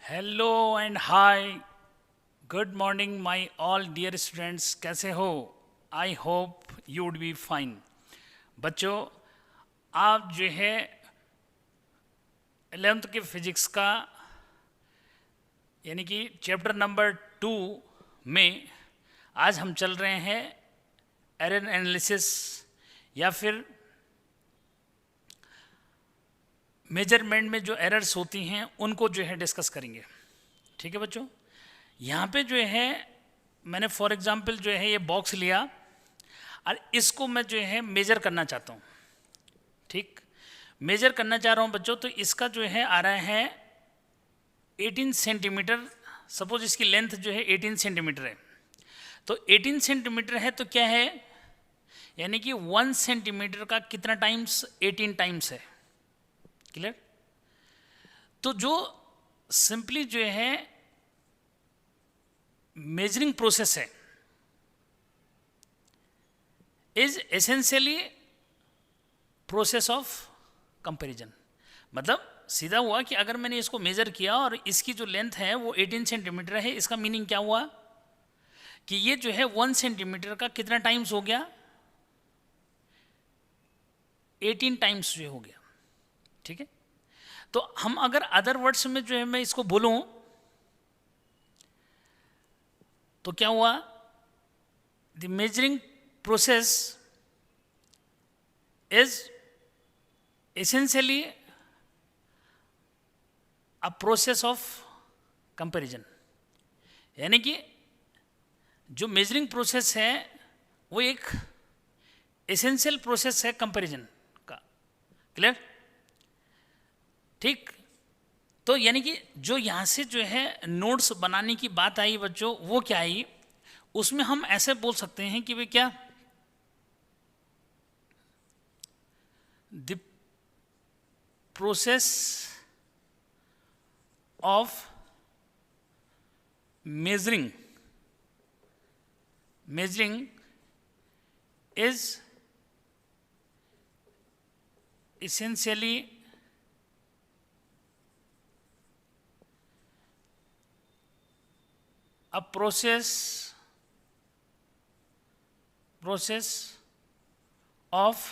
Hello and hi, good morning my all dear students. कैसे हो? I hope you would be fine. बच्चों, आप जो है 11th के फिजिक्स का यानी कि चैप्टर नंबर 2 में आज हम चल रहे हैं एरर एनालिसिस या फिर मेजरमेंट में जो एरर्स होती हैं उनको जो है डिस्कस करेंगे। ठीक है बच्चों, यहाँ पे जो है मैंने फॉर एग्जांपल जो है ये बॉक्स लिया और इसको मैं जो है मेजर करना चाहता हूँ। ठीक, मेजर करना चाह रहा हूँ बच्चों, तो इसका जो है आ रहा है 18 सेंटीमीटर। सपोज इसकी लेंथ जो है 18 सेंटीमीटर है, तो 18 सेंटीमीटर है तो क्या है, यानी कि 1 सेंटीमीटर का कितना टाइम्स 18 टाइम्स है। क्लियर? तो जो सिंपली जो है मेजरिंग प्रोसेस है is essentially process of comparison. मतलब सीधा हुआ कि अगर मैंने इसको मेजर किया और इसकी जो लेंथ है वो 18 सेंटीमीटर है, इसका मीनिंग क्या हुआ कि ये जो है 1 सेंटीमीटर का कितना टाइम्स हो गया, 18 टाइम्स जो हो गया। ठीक है, तो हम अगर अदर वर्ड्स में जो है मैं इसको बोलूं तो क्या हुआ, the measuring process is essentially a process of comparison. यानी कि जो मेजरिंग प्रोसेस है वो एक एसेंशियल प्रोसेस है कंपैरिजन का। क्लियर? ठीक, तो यानी कि जो यहाँ से जो है नोट्स बनाने की बात आई बच्चों, वो क्या आई, उसमें हम ऐसे बोल सकते हैं कि भाई क्या, the process of measuring is essentially a process of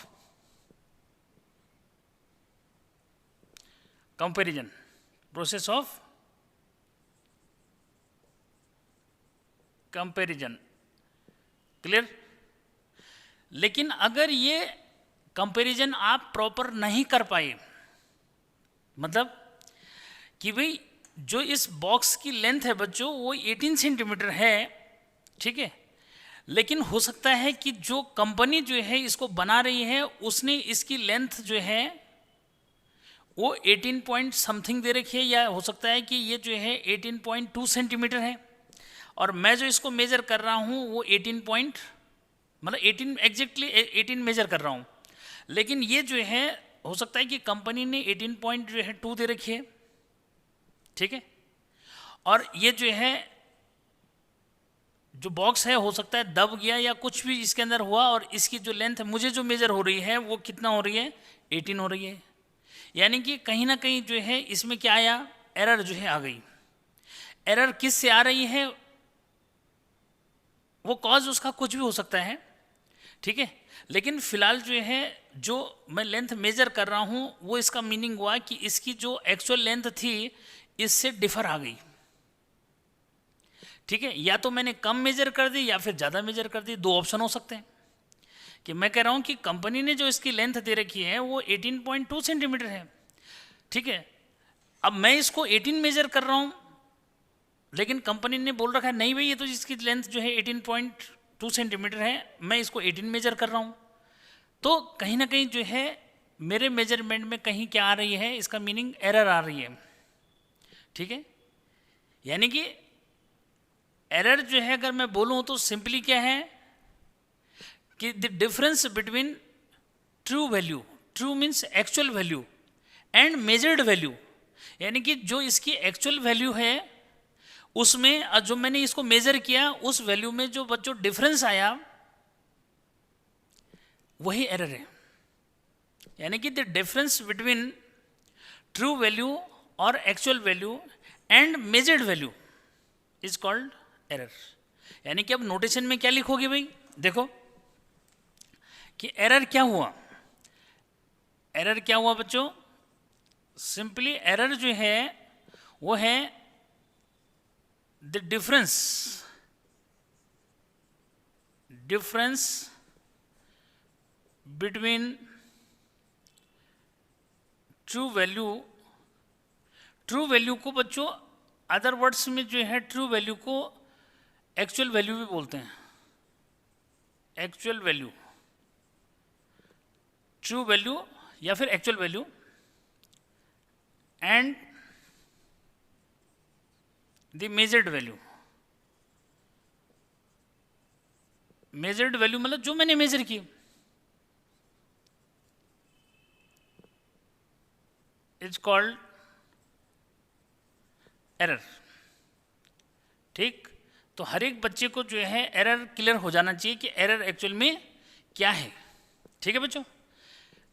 comparison, process of comparison. Clear? लेकिन अगर ये कंपैरिजन आप प्रॉपर नहीं कर पाए, मतलब कि भाई जो इस बॉक्स की लेंथ है बच्चों वो 18 सेंटीमीटर है, ठीक है, लेकिन हो सकता है कि जो कंपनी जो है इसको बना रही है उसने इसकी लेंथ जो है वो 18 पॉइंट समथिंग दे रखी है, या हो सकता है कि ये जो है 18.2 सेंटीमीटर है और मैं जो इसको मेजर कर रहा हूँ वो 18 पॉइंट मतलब 18 एग्जैक्टली 18 मेजर कर रहा हूँ, लेकिन ये जो है हो सकता है कि कंपनी ने 18 पॉइंट जो है 2 दे रखी है। ठीक है, और ये जो है जो बॉक्स है हो सकता है दब गया या कुछ भी इसके अंदर हुआ और इसकी जो लेंथ है मुझे जो मेजर हो रही है वो कितना हो रही है, 18 हो रही है। यानी कि कहीं ना कहीं जो है इसमें क्या आया, एरर जो है आ गई। एरर किस से आ रही है, वो कॉज उसका कुछ भी हो सकता है, ठीक है, लेकिन फिलहाल जो है जो मैं लेंथ मेजर कर रहा हूँ वो इसका मीनिंग हुआ कि इसकी जो एक्चुअल लेंथ थी इससे डिफर आ गई। ठीक है, या तो मैंने कम मेजर कर दी या फिर ज़्यादा मेजर कर दी, दो ऑप्शन हो सकते हैं। कि मैं कह रहा हूँ कि कंपनी ने जो इसकी लेंथ दे रखी है वो 18.2 सेंटीमीटर है, ठीक है, अब मैं इसको 18 मेजर कर रहा हूँ लेकिन कंपनी ने बोल रखा है नहीं भाई ये तो इसकी लेंथ जो है 18.2 सेंटीमीटर है, मैं इसको 18 मेजर कर रहा हूँ। तो कहीं ना कहीं जो है मेरे मेजरमेंट में कहीं क्या आ रही है, इसका मीनिंग एरर आ रही है। ठीक है, यानी कि एरर जो है अगर मैं बोलूँ तो सिंपली क्या है कि the difference between true value, true means actual value, and measured value, यानी कि जो इसकी एक्चुअल वैल्यू है उसमें जो मैंने इसको मेजर किया उस वैल्यू में जो बच्चों डिफरेंस आया वही एरर है। यानी कि the difference between true value और actual value and measured value is called error. यानी कि अब नोटेशन में क्या लिखोगे भाई, देखो कि एरर क्या हुआ। एरर क्या हुआ बच्चों, सिंपली एरर जो है वो है the difference between true value को बच्चों अदर वर्ड्स में जो है ट्रू वैल्यू को एक्चुअल वैल्यू भी बोलते हैं। एक्चुअल वैल्यू, ट्रू वैल्यू या फिर actual value and the measured value. Measured value मतलब जो मैंने मेजर की, इज कॉल्ड एरर। ठीक, तो हर एक बच्चे को जो है एरर क्लियर हो जाना चाहिए कि एरर एक्चुअल में क्या है। ठीक है बच्चों,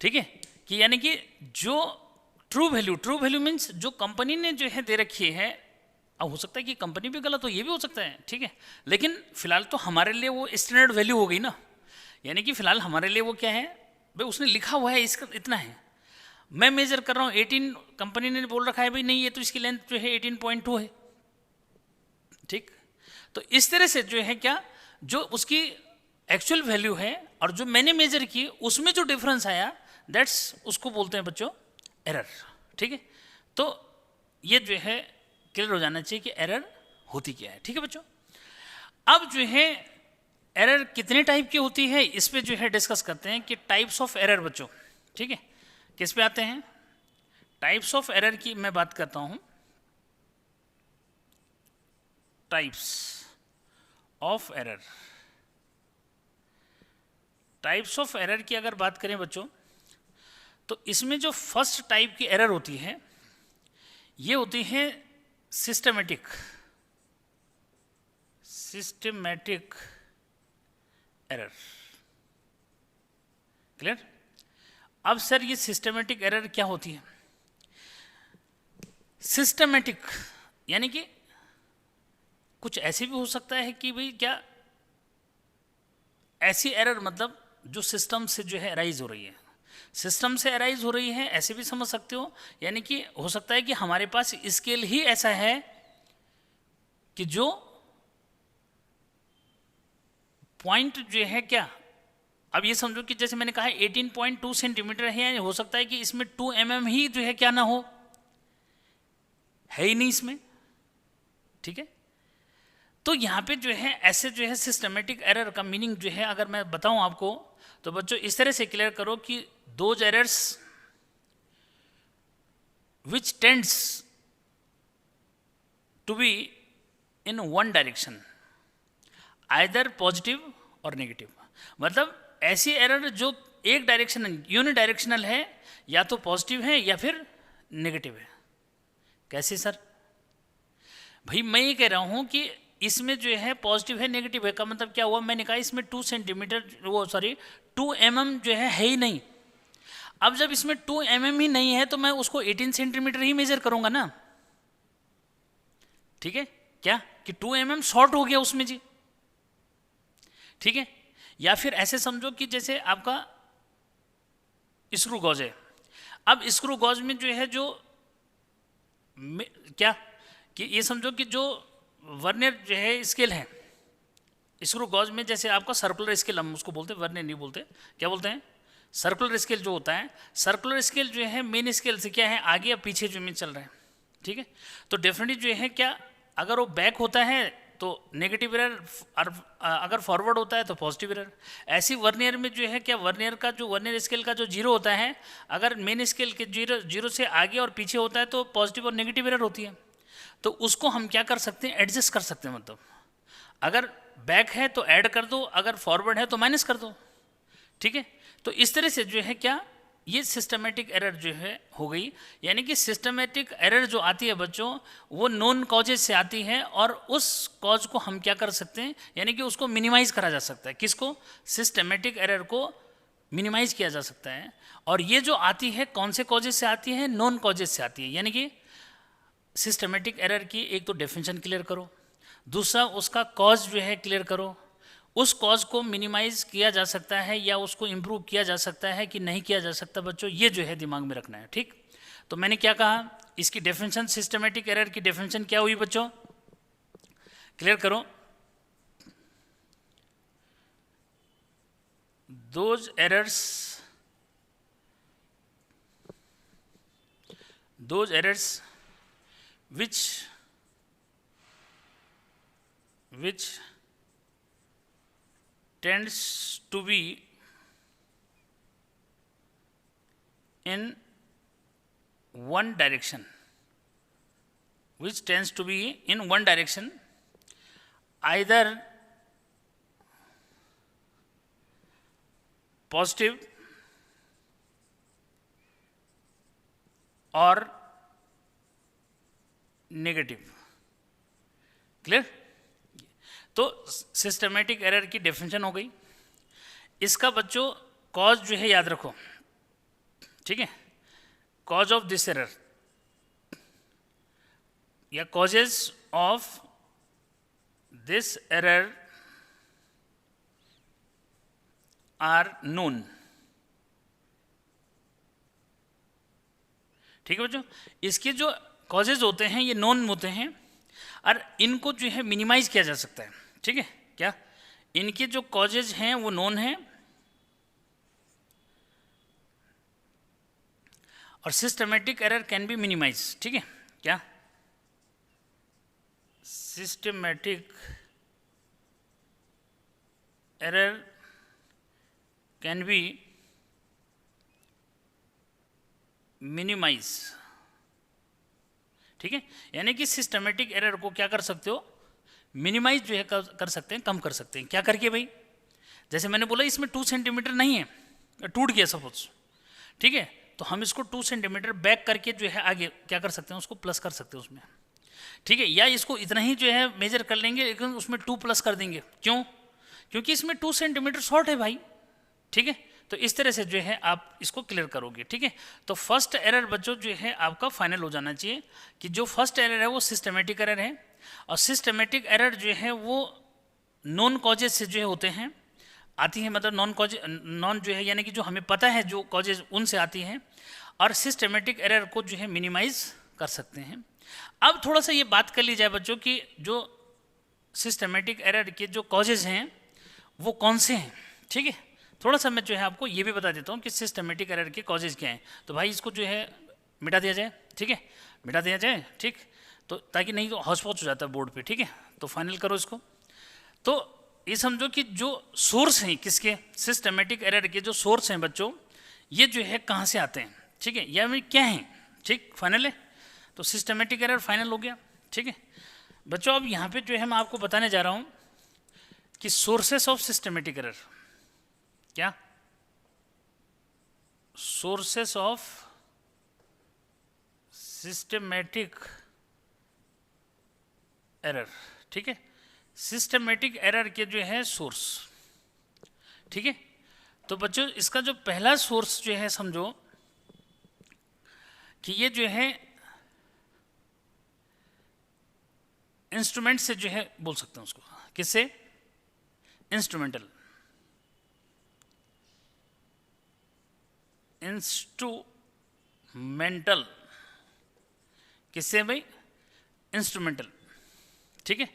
ठीक है, कि यानी कि जो ट्रू वैल्यू मीन्स जो कंपनी ने जो है दे रखी है। अब हो सकता है कि कंपनी भी गलत हो, ये भी हो सकता है, ठीक है, लेकिन फिलहाल तो हमारे लिए वो स्टैंडर्ड वैल्यू हो गई ना। यानी कि फिलहाल हमारे लिए वो क्या है भाई, उसने लिखा हुआ है इसका इतना है, मैं मेजर कर रहा हूँ 18, कंपनी ने बोल रखा है भाई नहीं ये तो इसकी लेंथ जो है 18.2 है। ठीक, तो इस तरह से जो है क्या, जो उसकी एक्चुअल वैल्यू है और जो मैंने मेजर की उसमें जो डिफरेंस आया, दैट्स उसको बोलते हैं बच्चों एरर। ठीक है, तो ये जो है क्लियर हो जाना चाहिए कि एरर होती क्या है। ठीक है बच्चों, अब जो है एरर कितने टाइप की होती है इस पे जो है डिस्कस करते हैं कि टाइप्स ऑफ एरर बच्चों। ठीक है, किस पे आते हैं, टाइप्स ऑफ एरर की मैं बात करता हूं। Types of error, types of error की अगर बात करें बच्चों, तो इसमें जो फर्स्ट टाइप की एरर होती है ये होती है सिस्टमेटिक एरर। क्लियर। अब सर ये सिस्टमेटिक एरर क्या होती है? सिस्टमेटिक यानी कि कुछ ऐसे भी हो सकता है कि भाई क्या ऐसी एरर मतलब जो सिस्टम से जो है अराइज हो रही है, सिस्टम से अराइज हो रही है, ऐसे भी समझ सकते हो। यानी कि हो सकता है कि हमारे पास स्केल ही ऐसा है कि जो पॉइंट जो है क्या, अब ये समझो कि जैसे मैंने कहा 18.2 सेंटीमीटर है, हो सकता है कि इसमें 2 mm ही जो है क्या ना हो, है ही नहीं इसमें। ठीक है, तो यहाँ पे जो है ऐसे जो है सिस्टमेटिक एरर का मीनिंग जो है अगर मैं बताऊं आपको, तो बच्चों इस तरह से क्लियर करो कि those errors which tends to be in one direction, either positive और नेगेटिव। मतलब ऐसी एरर जो एक डायरेक्शन यूनिडायरेक्शनल है, या तो पॉजिटिव है या फिर नेगेटिव है। कैसे सर? भाई मैं ये कह रहा हूं कि इसमें जो है पॉजिटिव है नेगेटिव है का मतलब क्या हुआ, मैंने कहा इसमें 2 सेंटीमीटर 2 mm जो है ही नहीं। अब जब इसमें 2 mm ही नहीं है तो मैं उसको 18 सेंटीमीटर ही मेजर करूंगा ना। ठीक है, क्या कि 2 mm शॉर्ट हो गया उसमें जी। ठीक है, या फिर ऐसे समझो कि जैसे आपका स्क्रू गॉज है। अब स्क्रू गॉज में जो है जो क्या कि ये समझो कि जो वर्नियर जो है स्केल है, स्क्रू गॉज में जैसे आपका सर्कुलर स्केल हम उसको बोलते हैं, वर्नियर नहीं बोलते, क्या बोलते हैं, सर्कुलर स्केल जो होता है। सर्कुलर स्केल जो है मेन स्केल से क्या है आगे या पीछे जो में चल रहा है। ठीक है, तो डेफिनेटली जो है क्या, अगर वो बैक होता है तो नेगेटिव एरर, अगर फॉरवर्ड होता है तो पॉजिटिव एरर। ऐसी वर्नियर में जो है क्या, वर्नियर का जो वर्नियर स्केल का जो जीरो होता है, अगर मेन स्केल के जीरो से आगे और पीछे होता है तो पॉजिटिव और नेगेटिव एरर होती है। तो उसको हम क्या कर सकते हैं, एडजस्ट कर सकते हैं। मतलब अगर बैक है तो ऐड कर दो, अगर फॉरवर्ड है तो माइनस कर दो। ठीक है, तो इस तरह से जो है क्या, ये सिस्टमेटिक एरर जो है हो गई। यानी कि सिस्टमेटिक एरर जो आती है बच्चों वो नॉन कॉजेज से आती है, और उस कॉज को हम क्या कर सकते हैं, यानी कि उसको मिनिमाइज करा जा सकता है। किसको? सिस्टमेटिक एरर को मिनिमाइज किया जा सकता है। और ये जो आती है कौन से कॉजेज से आती है, नॉन कॉजेज से आती है। यानी कि सिस्टमेटिक एरर की एक तो डेफिनेशन क्लियर करो, दूसरा उसका कॉज जो है क्लियर करो, उस कॉज को मिनिमाइज किया जा सकता है या उसको इम्प्रूव किया जा सकता है कि नहीं किया जा सकता बच्चों, ये जो है दिमाग में रखना है। ठीक, तो मैंने क्या कहा, इसकी डेफिनेशन, सिस्टमेटिक एरर की डेफिनेशन क्या हुई बच्चों, क्लियर करो। those errors which tends to be in one direction, either positive और नेगेटिव। क्लियर? तो सिस्टमेटिक एरर की डेफिनेशन हो गई। इसका बच्चों कॉज जो है याद रखो, ठीक है, कॉज ऑफ दिस एरर या causes of this error are known. ठीक है बच्चों, इसके जो कॉजेज होते हैं ये नोन होते हैं और इनको जो है मिनिमाइज किया जा सकता है। ठीक है, क्या इनके जो कॉजेज हैं वो नोन हैं और systematic error can be minimise. ठीक है, क्या systematic error can be minimise. ठीक है, यानी कि सिस्टमेटिक एरर को क्या कर सकते हो, मिनिमाइज जो है कर सकते हैं, कम कर सकते हैं। क्या करके भाई, जैसे मैंने बोला इसमें 2 सेंटीमीटर नहीं है, टूट गया सपोज, ठीक है, तो हम इसको 2 सेंटीमीटर बैक करके जो है आगे क्या कर सकते हैं, उसको प्लस कर सकते हैं उसमें। ठीक है, या इसको इतना ही जो है मेजर कर लेंगे लेकिन उसमें 2 प्लस कर देंगे। क्यों? क्योंकि इसमें 2 सेंटीमीटर शॉर्ट है भाई। ठीक है, तो इस तरह से जो है आप इसको क्लियर करोगे। ठीक है, तो फर्स्ट एरर बच्चों जो है आपका फाइनल हो जाना चाहिए कि जो फर्स्ट एरर है वो सिस्टमेटिक एरर है और सिस्टमेटिक एरर जो है वो नॉन कॉजेज से जो है होते हैं, आती है, मतलब नॉन जो है यानी कि जो हमें पता है जो कॉजेज उनसे आती हैं और सिस्टमेटिक एरर को जो है मिनिमाइज कर सकते हैं। अब थोड़ा सा ये बात कर ली जाए बच्चों कि जो सिस्टमेटिक एरर के जो कॉजेज हैं वो कौन से हैं। ठीक है, थोड़ा सा मैं जो है आपको ये भी बता देता हूँ कि सिस्टमेटिक एरर के कॉजेज क्या हैं, तो भाई इसको जो है मिटा दिया जाए। ठीक है, मिटा दिया जाए, ठीक, तो ताकि नहीं तो हौच पौच हो जाता है बोर्ड पे। ठीक है, तो फाइनल करो इसको। तो ये समझो कि जो सोर्स हैं किसके, सिस्टमेटिक एरर के जो सोर्स हैं बच्चों, ये जो है कहाँ से आते हैं। ठीक है, या में क्या हैं। ठीक, फाइनल है, तो सिस्टमेटिक एरर फाइनल हो गया। ठीक है बच्चों, अब यहाँ पे जो है मैं आपको बताने जा रहा हूँ कि सोर्सेस ऑफ सिस्टमेटिक एरर, क्या सोर्सेस ऑफ सिस्टमेटिक एरर। ठीक है, सिस्टमेटिक एरर के जो है सोर्स। ठीक है, तो बच्चों इसका जो पहला सोर्स जो है समझो कि ये जो है इंस्ट्रूमेंट से जो है बोल सकते हैं उसको, किससे, इंस्ट्रूमेंटल, इंस्ट्रूमेंटल, किससे भाई, इंस्ट्रूमेंटल। ठीक है,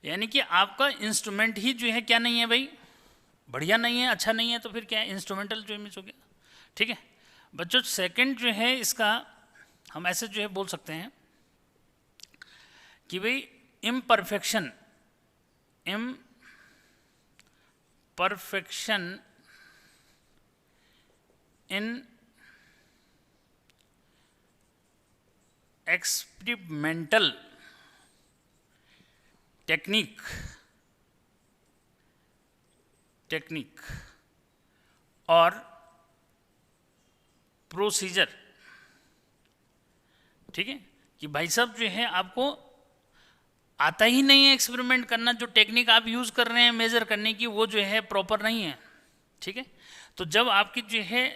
यानी कि आपका इंस्ट्रूमेंट ही जो है क्या नहीं है भाई, बढ़िया नहीं है, अच्छा नहीं है, तो फिर क्या है, इंस्ट्रूमेंटल जो मिस हो गया। ठीक है बच्चों, सेकंड जो है इसका हम ऐसे जो है बोल सकते हैं कि भाई इम्परफेक्शन इन एक्सपेरिमेंटल टेक्निक और प्रोसीजर। ठीक है, कि भाई साहब जो है आपको आता ही नहीं है एक्सपेरिमेंट करना, जो टेक्निक आप यूज़ कर रहे हैं मेज़र करने की वो जो है प्रॉपर नहीं है। ठीक है, तो जब आपकी जो है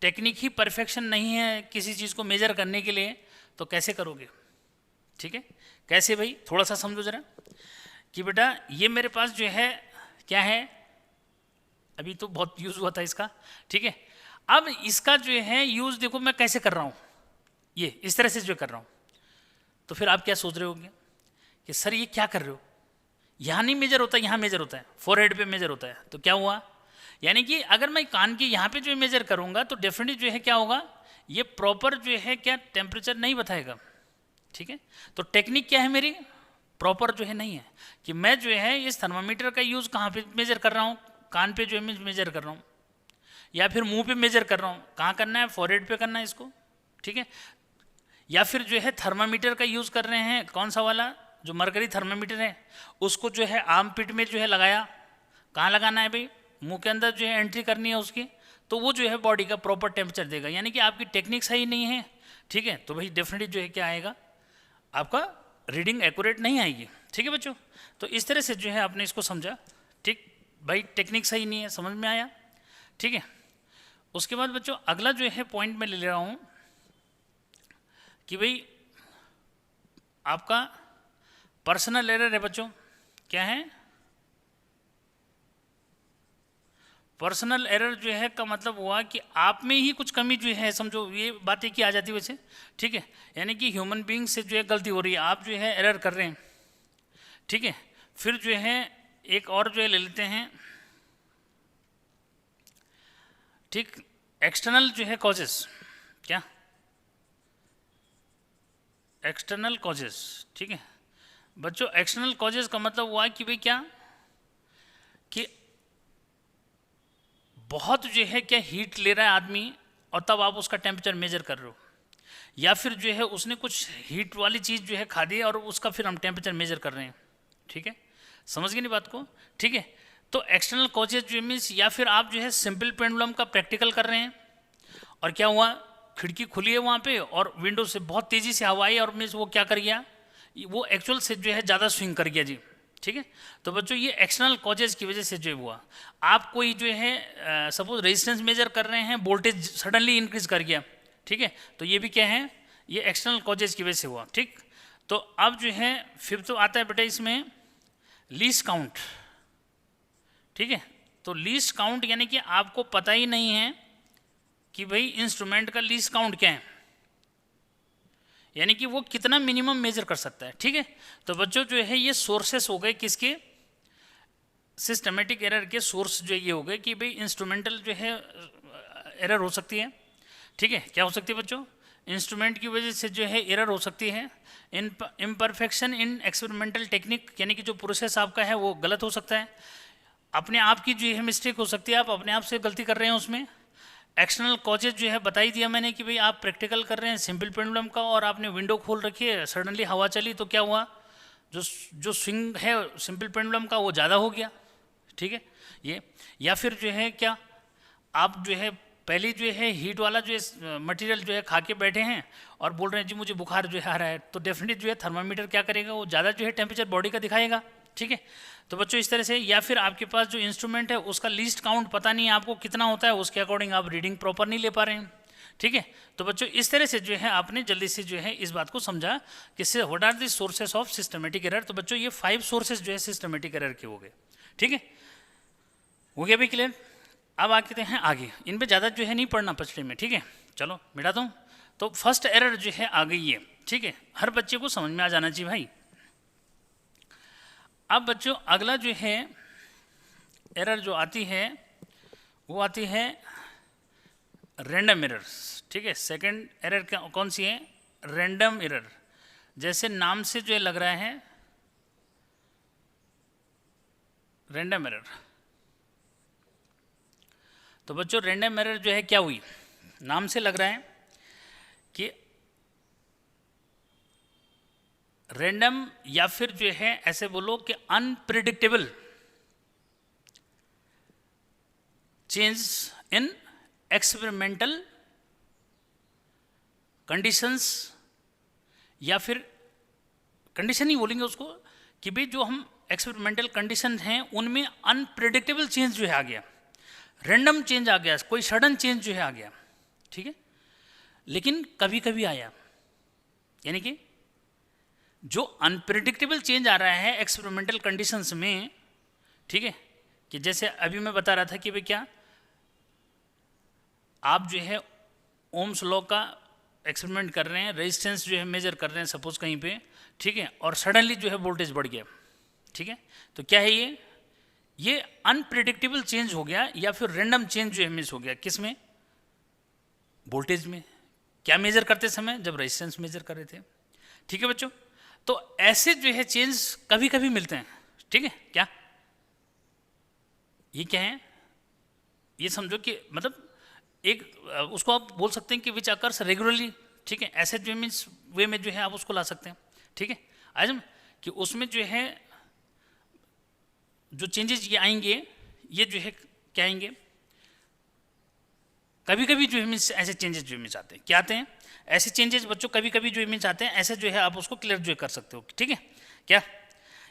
टेक्निक ही परफेक्शन नहीं है किसी चीज़ को मेज़र करने के लिए, तो कैसे करोगे। ठीक है, कैसे भाई, थोड़ा सा समझो जरा कि बेटा ये मेरे पास जो है क्या है, अभी तो बहुत यूज़ हुआ था इसका, ठीक है। अब इसका जो है यूज़ देखो मैं कैसे कर रहा हूँ, ये इस तरह से जो कर रहा हूँ। तो फिर आप क्या सोच रहे होंगे कि सर ये क्या कर रहे हो, यहाँ नहीं मेजर होता, यहाँ मेजर होता है, फोरहेड पे मेजर होता है। तो क्या हुआ, यानी कि अगर मैं कान के यहाँ पे जो मेजर करूँगा तो डेफिनेटली जो है क्या होगा, ये प्रॉपर जो है क्या टेम्परेचर नहीं बताएगा, ठीक है। तो टेक्निक क्या है मेरी, प्रॉपर जो है नहीं है कि मैं जो है इस थर्मामीटर का यूज़ कहाँ पे मेजर कर रहा हूँ, कान पे जो है मेजर कर रहा हूँ या फिर मुंह पे मेजर कर रहा हूँ, कहाँ करना है, फोरहेड पे करना है इसको, ठीक है। या फिर जो है थर्मामीटर का यूज़ कर रहे हैं, कौन सा वाला, जो मरकरी थर्मामीटर है उसको जो है आर्म पिट में जो है लगाया, कहाँ लगाना है भाई, मुंह के अंदर जो है एंट्री करनी है उसकी, तो वो जो है बॉडी का प्रॉपर टेम्परेचर देगा। यानी कि आपकी टेक्निक सही नहीं है, ठीक है, तो भाई डेफिनेटली जो है क्या आएगा, आपका रीडिंग एक्यूरेट नहीं आएगी, ठीक है बच्चों। तो इस तरह से जो है आपने इसको समझा, ठीक भाई, टेक्निक सही नहीं है, समझ में आया, ठीक है। उसके बाद बच्चों अगला जो है पॉइंट मैं ले रहा हूँ कि भाई आपका पर्सनल एरर है बच्चों, क्या है, पर्सनल एरर जो है का मतलब हुआ कि आप में ही कुछ कमी जो है, समझो ये बातें की आ जाती है वैसे, ठीक है। यानी कि ह्यूमन बीइंग से जो है गलती हो रही है, आप जो है एरर कर रहे हैं, ठीक है। फिर जो है एक और जो है ले लेते हैं, ठीक, एक्सटर्नल जो है कॉजेस, क्या एक्सटर्नल कॉजेस, ठीक है बच्चों। एक्सटर्नल कॉजेस का मतलब हुआ कि भाई क्या, कि बहुत जो है क्या हीट ले रहा है आदमी और तब आप उसका टेम्परेचर मेजर कर रहे हो, या फिर जो है उसने कुछ हीट वाली चीज़ जो है खा दी और उसका फिर हम टेम्परेचर मेजर कर रहे हैं, ठीक है, समझ गए नहीं बात को, ठीक है। तो एक्सटर्नल कॉजेज जो मीन्स, या फिर आप जो है सिंपल पेंडुलम का प्रैक्टिकल कर रहे हैं और क्या हुआ, खिड़की खुली है वहाँ पे और विंडो से बहुत तेज़ी से हवा आई और मीन्स वो क्या कर गया, वो एक्चुअल से जो है ज़्यादा स्विंग कर गया जी, ठीक है। तो बच्चों ये एक्सटर्नल कॉजेज की वजह से जो हुआ, आप कोई जो है सपोज रेजिस्टेंस मेजर कर रहे हैं, वोल्टेज सडनली इंक्रीज कर गया, ठीक है, तो ये भी क्या है, ये एक्सटर्नल कॉजेज की वजह से हुआ, ठीक। तो अब जो है फिर तो आता है बेटा इसमें लीस्ट काउंट, ठीक है। तो लीस्ट काउंट यानी कि आपको पता ही नहीं है कि भाई इंस्ट्रूमेंट का लीस्ट काउंट क्या है, यानी कि वो कितना मिनिमम मेजर कर सकता है, ठीक है। तो बच्चों जो है ये सोर्सेस हो गए किसके, सिस्टमेटिक एरर के सोर्स जो ये हो गए कि भाई इंस्ट्रूमेंटल जो है एरर हो सकती है, ठीक है, क्या हो सकती है बच्चों, इंस्ट्रूमेंट की वजह से जो है एरर हो सकती है, इम्परफेक्शन इन एक्सपेरिमेंटल टेक्निक, यानी कि जो प्रोसेस आपका है वो गलत हो सकता है, अपने आप की जो है मिस्टेक हो सकती है, आप अपने आप से गलती कर रहे हैं उसमें। एक्सटर्नल कॉजेज जो है बता ही दिया मैंने कि भाई आप प्रैक्टिकल कर रहे हैं सिंपल पेंडुलम का और आपने विंडो खोल रखी है, सडनली हवा चली तो क्या हुआ, जो स्विंग है सिंपल पेंडुलम का वो ज़्यादा हो गया, ठीक है ये। या फिर जो है क्या, आप जो है पहले जो है हीट वाला जो है मटेरियल जो है खा के बैठे हैं और बोल रहे हैं जी मुझे बुखार जो है आ रहा है, तो डेफिनेटली जो है थर्मामीटर क्या करेगा, वो ज़्यादा जो है टेम्परेचर बॉडी का दिखाएगा, ठीक है। तो बच्चों इस तरह से, या फिर आपके पास जो इंस्ट्रूमेंट है उसका लीस्ट काउंट पता नहीं है आपको कितना होता है, उसके अकॉर्डिंग आप रीडिंग प्रॉपर नहीं ले पा रहे हैं, ठीक है। तो बच्चों इस तरह से जो है आपने जल्दी से जो है इस बात को समझा कि what are the sources of systematic error. तो बच्चों ये 5 सोर्सेस जो है सिस्टमेटिक एरर के हो गए, ठीक है, हो गया भी क्लियर। अब आते हैं आगे, इन पे ज़्यादा जो है नहीं पढ़ना पछले में, ठीक है, चलो मिटाता हूँ। तो फर्स्ट एरर जो है आ गई है, ठीक है, हर बच्चे को समझ में आ जाना चाहिए भाई। अब बच्चों अगला जो है एरर जो आती है वो आती है रैंडम एरर्स, ठीक है। सेकंड एरर कौन सी है, रैंडम एरर, जैसे नाम से जो है लग रहा है रैंडम एरर। तो बच्चों रैंडम एरर जो है क्या हुई, नाम से लग रहा है कि रैंडम, या फिर जो है ऐसे बोलो कि unpredictable change in experimental conditions, या फिर कंडीशन ही बोलेंगे उसको कि भाई जो हम एक्सपेरिमेंटल कंडीशन हैं उनमें अनप्रिडिक्टेबल चेंज जो है आ गया, रैंडम चेंज आ गया, कोई सडन चेंज जो है आ गया, ठीक है। लेकिन कभी कभी आया, यानी कि जो अनप्रिडिक्टेबल चेंज आ रहा है एक्सपेरिमेंटल कंडीशंस में, ठीक है, कि जैसे अभी मैं बता रहा था कि भाई क्या आप जो है ओम्स लॉ का एक्सपेरिमेंट कर रहे हैं, रेजिस्टेंस जो है मेजर कर रहे हैं सपोज कहीं पे, ठीक है, और सडनली जो है वोल्टेज बढ़ गया, ठीक है, तो क्या है ये अनप्रिडिक्टेबल चेंज हो गया या फिर रैंडम चेंज जो है मिस हो गया, किस में, वोल्टेज में, क्या मेजर करते समय, जब रेजिस्टेंस मेजर कर रहे थे, ठीक है बच्चों। तो ऐसे जो है चेंज कभी कभी मिलते हैं, ठीक है, क्या ये क्या है, ये समझो कि मतलब एक उसको आप बोल सकते हैं कि विच अकर्स रेगुलरली, ठीक है, ऐसे जो मीन्स वे में जो है आप उसको ला सकते हैं, ठीक है। आज हम कि उसमें जो है जो चेंजेस ये आएंगे, ये जो है क्या आएंगे, कभी कभी जो है मीन्स ऐसे चेंजेस जो मीन्स आते हैं, क्या आते हैं, ऐसे चेंजेस बच्चों कभी कभी जो मीन्स आते हैं, ऐसे जो है आप उसको क्लियर जो कर सकते हो, ठीक है, क्या,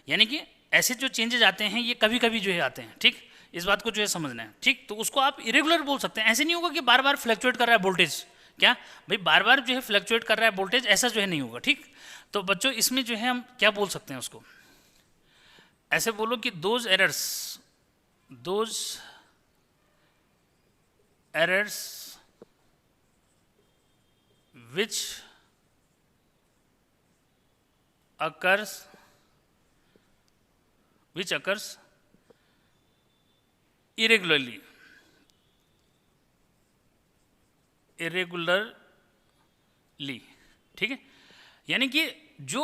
यानी कि ऐसे जो चेंजेस आते हैं ये कभी कभी जो है आते हैं, ठीक, इस बात को जो है समझना है, ठीक। तो उसको आप इरेगुलर बोल सकते हैं, ऐसे नहीं होगा कि बार बार फ्लक्चुएट कर रहा है वोल्टेज, क्या भाई बार बार जो है फ्लक्चुएट कर रहा है वोल्टेज, ऐसा जो है नहीं होगा, ठीक। तो बच्चों इसमें जो है हम क्या बोल सकते हैं उसको, ऐसे बोलो कि those errors which occurs irregularly, ठीक है, यानी कि जो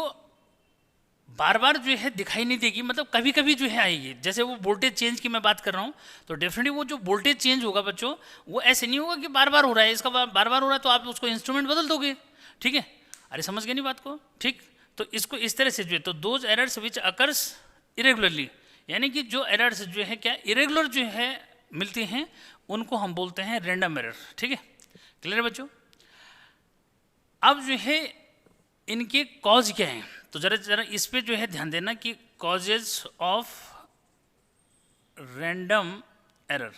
बार बार जो है दिखाई नहीं देगी, मतलब कभी कभी जो है आएगी, जैसे वो वोल्टेज चेंज की मैं बात कर रहा हूँ, तो डेफिनेटली वो जो वोल्टेज चेंज होगा बच्चों, वो ऐसे नहीं होगा कि बार बार हो रहा है, इसका बार बार हो रहा है तो आप उसको इंस्ट्रूमेंट बदल दोगे, ठीक है, अरे समझ गए नहीं बात को, ठीक। तो इसको इस तरह से जो है, तो those errors which occurs irregularly, यानी कि जो एरर्स जो है क्या इरेगुलर जो है मिलती हैं, उनको हम बोलते हैं रैंडम एरर, ठीक है, क्लियर बच्चों। अब जो है इनके कॉज क्या हैं, तो जरा जरा इस पे जो है ध्यान देना कि कॉजेज ऑफ रैंडम एरर,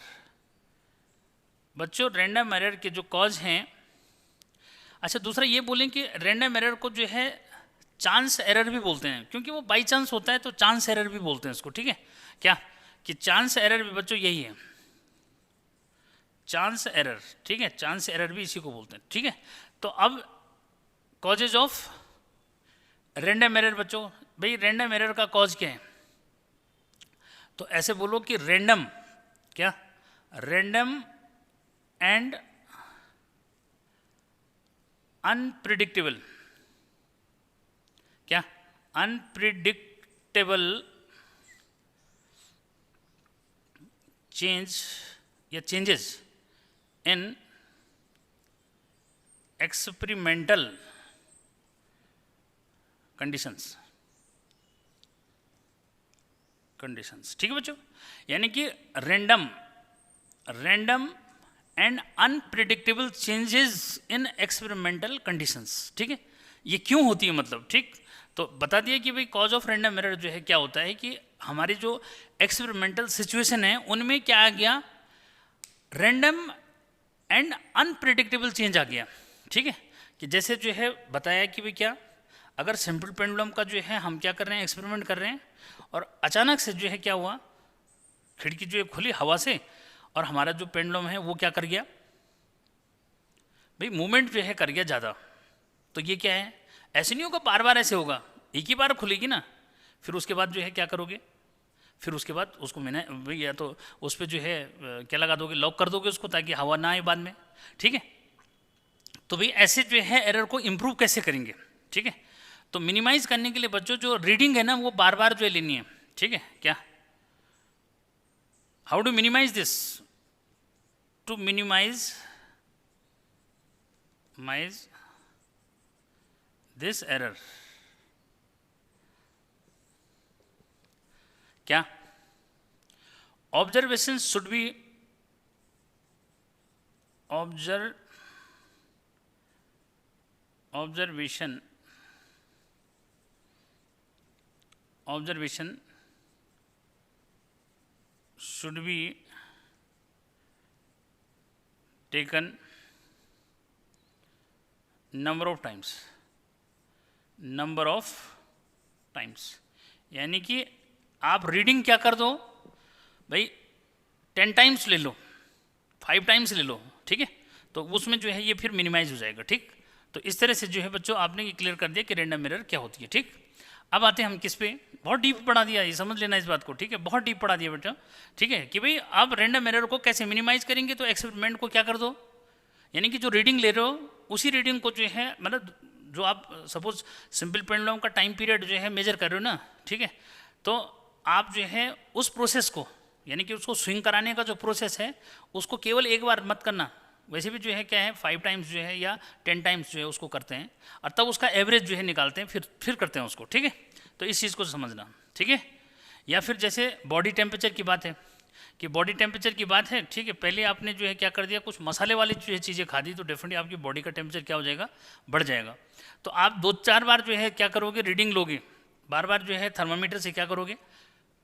बच्चों रैंडम एरर के जो कॉज हैं, अच्छा दूसरा ये बोलें कि रैंडम एरर को जो है चांस एरर भी बोलते हैं, क्योंकि वो बाई चांस होता है तो चांस एरर भी बोलते हैं इसको, ठीक है, क्या कि चांस एरर भी बच्चों यही है, चांस एरर, ठीक है, चांस एरर भी इसी को बोलते हैं, ठीक है। तो अब कॉजेज ऑफ रैंडम एरर बच्चों, भाई रैंडम एरर का कॉज क्या है, तो ऐसे बोलो कि रैंडम, क्या रैंडम एंड अनप्रिडिक्टेबल, क्या अनप्रिडिक्टेबल चेंज या चेंजेस इन एक्सपेरिमेंटल कंडीशंस, ठीक है बच्चों, यानी कि random and unpredictable changes in experimental conditions, ठीक है, ये क्यों होती है मतलब, ठीक। तो बता दिया कि भाई कॉज ऑफ रैंडम एरर जो है क्या होता है कि हमारी जो एक्सपेरिमेंटल सिचुएशन है उनमें क्या आ गया, रैंडम एंड अनप्रिडिक्टेबल चेंज आ गया, ठीक है, कि जैसे जो है बताया कि भाई क्या अगर सिंपल पेंडुलम का जो है हम क्या कर रहे हैं एक्सपेरिमेंट कर रहे हैं, और अचानक से जो है क्या हुआ, खिड़की जो है खुली हवा से, और हमारा जो पेंडुलम है वो क्या कर गया, भाई मूवमेंट जो है कर गया ज़्यादा, तो ये क्या है, ऐसे नहीं होगा बार बार ऐसे होगा, एक ही बार खुलेगी ना, फिर उसके बाद जो है क्या करोगे, फिर उसके बाद उसको मैंने या तो उस पर जो है क्या लगा दोगे, लॉक कर दोगे उसको ताकि हवा ना आए बाद में, ठीक है। तो भाई ऐसे जो है एरर को इम्प्रूव कैसे करेंगे, ठीक है, तो मिनिमाइज करने के लिए बच्चों जो रीडिंग है ना वो बार बार जो है लेनी है, ठीक है, क्या how do minimise this, to minimise this error, क्या observation should be observation should be taken number of times, यानी कि आप रीडिंग क्या कर दो भाई, 10 टाइम्स ले लो, 5 टाइम्स ले लो, ठीक है, तो उसमें जो है ये फिर मिनिमाइज हो जाएगा, ठीक। तो इस तरह से जो है बच्चों आपने ये क्लियर कर दिया कि रैंडम एरर क्या होती है, ठीक। अब आते हैं हम किस पे, बहुत डीप पढ़ा दिया, ये समझ लेना इस बात को, ठीक है, बहुत डीप पढ़ा दिया बेटा, ठीक है, कि भाई आप रैंडम एरर को कैसे मिनिमाइज करेंगे, तो एक्सपेरिमेंट को क्या कर दो, यानी कि जो रीडिंग ले रहे हो उसी रीडिंग को जो है, मतलब जो आप सपोज सिंपल पेंडुलम का टाइम पीरियड जो है मेजर कर रहे हो ना, ठीक है, तो आप जो है उस प्रोसेस को, यानी कि उसको स्विंग कराने का जो प्रोसेस है उसको केवल एक बार मत करना, वैसे भी जो है क्या है 5 टाइम्स जो है या 10 टाइम्स जो है उसको करते हैं, और तब उसका एवरेज जो है निकालते हैं, फिर करते हैं उसको, ठीक है। तो इस चीज़ को समझना, ठीक है। या फिर जैसे बॉडी टेम्परेचर की बात है, कि बॉडी टेम्परेचर की बात है, ठीक है, पहले आपने जो है क्या कर दिया, कुछ मसाले वाली जो है चीज़ें खा दी, तो डेफिनेटली आपकी बॉडी का टेम्परेचर क्या हो जाएगा, बढ़ जाएगा। तो आप 2-4 बार जो है क्या करोगे, रीडिंग लोगे, बार बार जो है थर्मामीटर से क्या करोगे,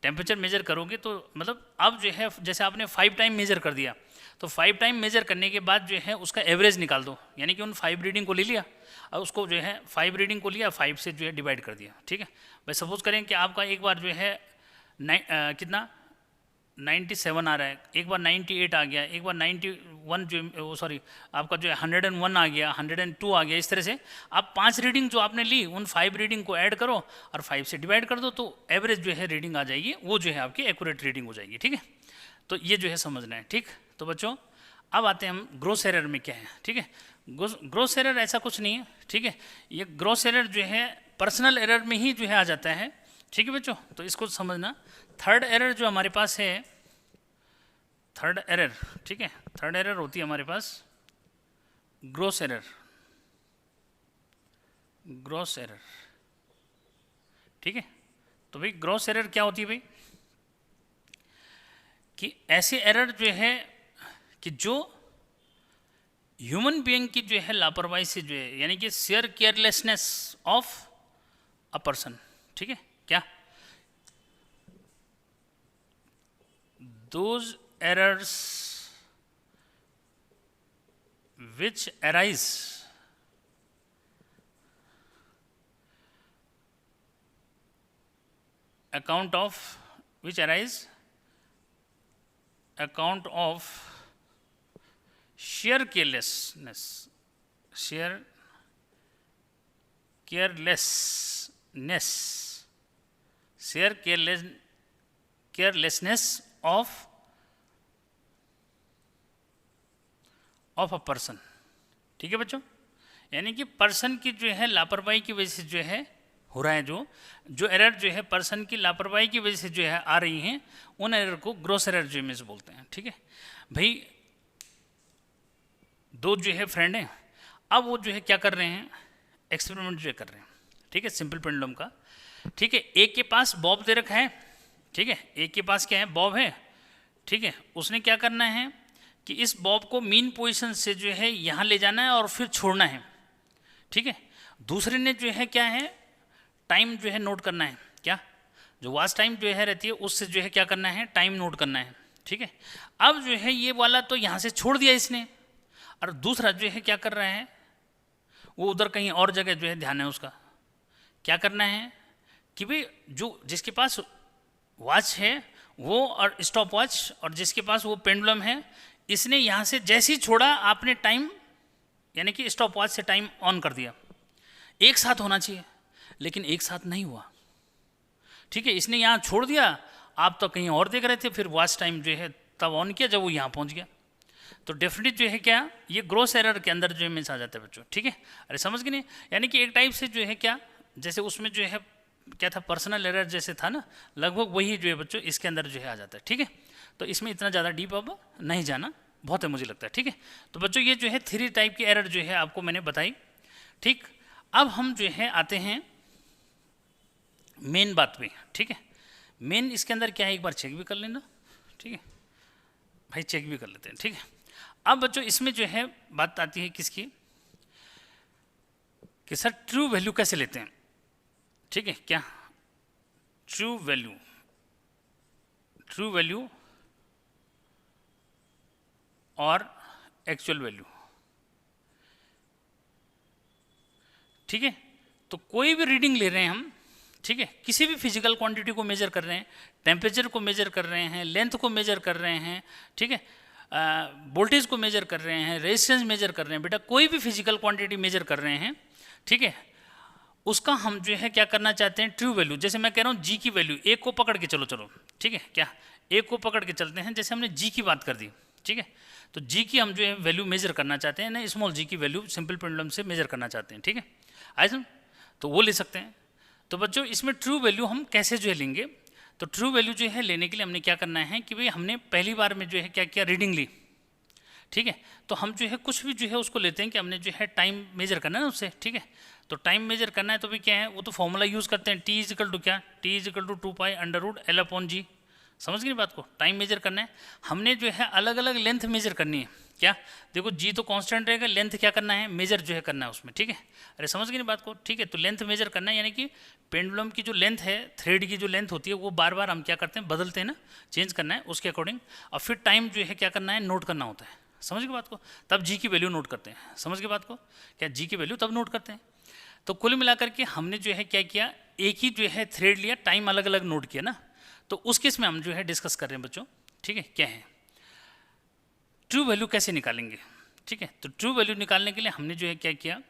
टेम्परेचर मेजर करोगे, तो मतलब अब जो है जैसे आपने 5 टाइम मेजर कर दिया, तो 5 टाइम मेजर करने के बाद जो है उसका एवरेज निकाल दो, यानी कि उन 5 रीडिंग को ले लिया और उसको जो है 5 रीडिंग को लिया, 5 से जो है डिवाइड कर दिया, ठीक है। भाई सपोज करें कि आपका एक बार जो है कितना 97 आ रहा है, एक बार 98 आ गया, एक बार 91 जो सॉरी आपका जो है 101 आ गया, 102 आ गया, इस तरह से आप 5 रीडिंग जो आपने ली उन 5 रीडिंग को ऐड करो और 5 से डिवाइड कर दो, तो एवरेज जो है रीडिंग आ जाएगी, वो जो है आपकी एक्यूरेट रीडिंग हो जाएगी, ठीक है। तो ये जो है समझना है, ठीक। तो बच्चों अब आते हैं हम ग्रॉस एरर में क्या है, ठीक है। ग्रॉस एरर ऐसा कुछ नहीं है, ठीक है, ये ग्रॉस एरर जो है पर्सनल एरर में ही जो है आ जाता है, ठीक है बच्चों। तो इसको समझना, थर्ड एरर जो हमारे पास है, थर्ड एरर, ठीक है, थर्ड एरर होती है हमारे पास ग्रॉस एरर, ग्रॉस एरर, ठीक है। तो भाई ग्रॉस एरर क्या होती है भाई, कि ऐसे एरर जो है कि जो ह्यूमन बीइंग की जो है लापरवाही से जो है, यानी कि share carelessness of a person, ठीक है, क्या those errors which arise account of sheer carelessness, sheer carelessness, sheer carelessness of a person, ठीक है बच्चों। यानी कि पर्सन की जो है लापरवाही की वजह से जो है हो रहा है, जो एरर जो है पर्सन की लापरवाही की वजह से जो है आ रही हैं, उन एरर को ग्रॉस एरर जो में बोलते हैं, ठीक है भाई। दो जो है फ्रेंड हैं, अब वो जो है क्या कर रहे हैं, एक्सपेरिमेंट जो कर रहे हैं, ठीक है, सिंपल पेंडुलम का, ठीक है। एक के पास बॉब दे रखा है, ठीक है, एक के पास क्या है, बॉब है, ठीक है। उसने क्या करना है कि इस बॉब को मीन पोजीशन से जो है यहाँ ले जाना है और फिर छोड़ना है, ठीक है। दूसरे ने जो है क्या है, टाइम जो है नोट करना है, क्या जो वॉच टाइम जो है रहती है उससे जो है क्या करना है, टाइम नोट करना है, ठीक है। अब जो है ये वाला तो यहाँ से छोड़ दिया इसने, और दूसरा जो है क्या कर रहा है, वो उधर कहीं और जगह जो है ध्यान है उसका, क्या करना है कि भाई जो जिसके पास वॉच है वो और स्टॉप वॉच, और जिसके पास वो पेंडुलम है, इसने यहाँ से जैसे ही छोड़ा आपने टाइम, यानी कि स्टॉप वॉच से टाइम ऑन कर दिया। एक साथ होना चाहिए लेकिन एक साथ नहीं हुआ, ठीक है। इसने यहाँ छोड़ दिया, आप तो कहीं और देख रहे थे, फिर वॉच टाइम जो है तब ऑन किया जब वो यहाँ पहुँच गया। तो डेफिनेट जो है क्या, ये ग्रॉस एरर के अंदर जो है मिस आ जाता है बच्चों, ठीक है। अरे समझ गए नहीं, यानी कि एक टाइप से जो है क्या, जैसे उसमें जो है क्या था, पर्सनल एरर जैसे था ना, लगभग वही जो है बच्चों इसके अंदर जो है आ जाता है, ठीक है। तो इसमें इतना ज़्यादा डीप अब नहीं जाना, बहुत है मुझे लगता है, ठीक है। तो बच्चों ये जो है 3 टाइप की एरर जो है आपको मैंने बताई, ठीक। अब हम जो है आते हैं मेन बात पे, ठीक है। मेन इसके अंदर क्या है, एक बार चेक भी कर लेना, ठीक है भाई, चेक भी कर लेते हैं, ठीक है। अब बच्चों इसमें जो है बात आती है किसकी, कि सर ट्रू वैल्यू कैसे लेते हैं, ठीक है, क्या ट्रू वैल्यू और एक्चुअल वैल्यू, ठीक है। तो कोई भी रीडिंग ले रहे हैं हम, ठीक है, किसी भी फिजिकल क्वांटिटी को मेजर कर रहे हैं, टेम्परेचर को मेजर कर रहे हैं, लेंथ को मेजर कर रहे हैं, ठीक है, वोल्टेज को मेजर कर रहे हैं, रेजिस्टेंस मेजर कर रहे हैं, बेटा कोई भी फिजिकल क्वांटिटी मेजर कर रहे हैं, ठीक है, उसका हम जो है क्या करना चाहते हैं, ट्रू वैल्यू। जैसे मैं कह रहा हूँ जी की वैल्यू, एक को पकड़ के चलो, ठीक है, क्या एक को पकड़ के चलते हैं, जैसे हमने जी की बात कर दी, ठीक है, तो जी की हम जो है वैल्यू मेजर करना चाहते हैं ना, स्मॉल जी की वैल्यू सिंपल पेंडुलम से मेजर करना चाहते हैं, ठीक है, आए सम, तो वो ले सकते हैं। तो बच्चों इसमें ट्रू वैल्यू हम कैसे जो है लेंगे, तो ट्रू वैल्यू जो है लेने के लिए हमने क्या करना है कि भाई हमने पहली बार में जो है क्या किया, रीडिंग ली, ठीक है, तो हम जो है कुछ भी जो है उसको लेते हैं कि हमने जो है टाइम मेजर करना है ना उससे, ठीक है, तो टाइम मेजर करना है तो भी क्या है, वो तो फॉर्मूला यूज़ करते हैं, टी इजिकल टू क्या, टी इजिकल टू 2π√L/g, समझ गए बात को, टाइम मेजर करना है। हमने जो है अलग अलग लेंथ मेजर करनी है, क्या देखो जी तो कांस्टेंट रहेगा, लेंथ क्या करना है, मेजर जो है करना है उसमें, ठीक है, अरे समझ गए बात को, ठीक है, तो लेंथ मेजर करना है, यानी कि पेंडुलम की जो लेंथ है, थ्रेड की जो लेंथ होती है वो बार बार हम क्या करते हैं, बदलते हैं ना, चेंज करना है उसके अकॉर्डिंग, और फिर टाइम जो है क्या करना है, नोट करना होता है, समझ गए बात को, तब जी की वैल्यू नोट करते हैं, समझ गए बात को, क्या जी की वैल्यू तब नोट करते हैं। तो कुल मिलाकर के हमने जो है क्या किया, एक ही जो है थ्रेड लिया, टाइम अलग अलग नोट किया ना, तो उस केस में हम जो है डिस्कस कर रहे हैं बच्चों, ठीक है, क्या है ट्रू वैल्यू कैसे निकालेंगे, ठीक है, तो ट्रू वैल्यू निकालने के लिए हमने जो है क्या किया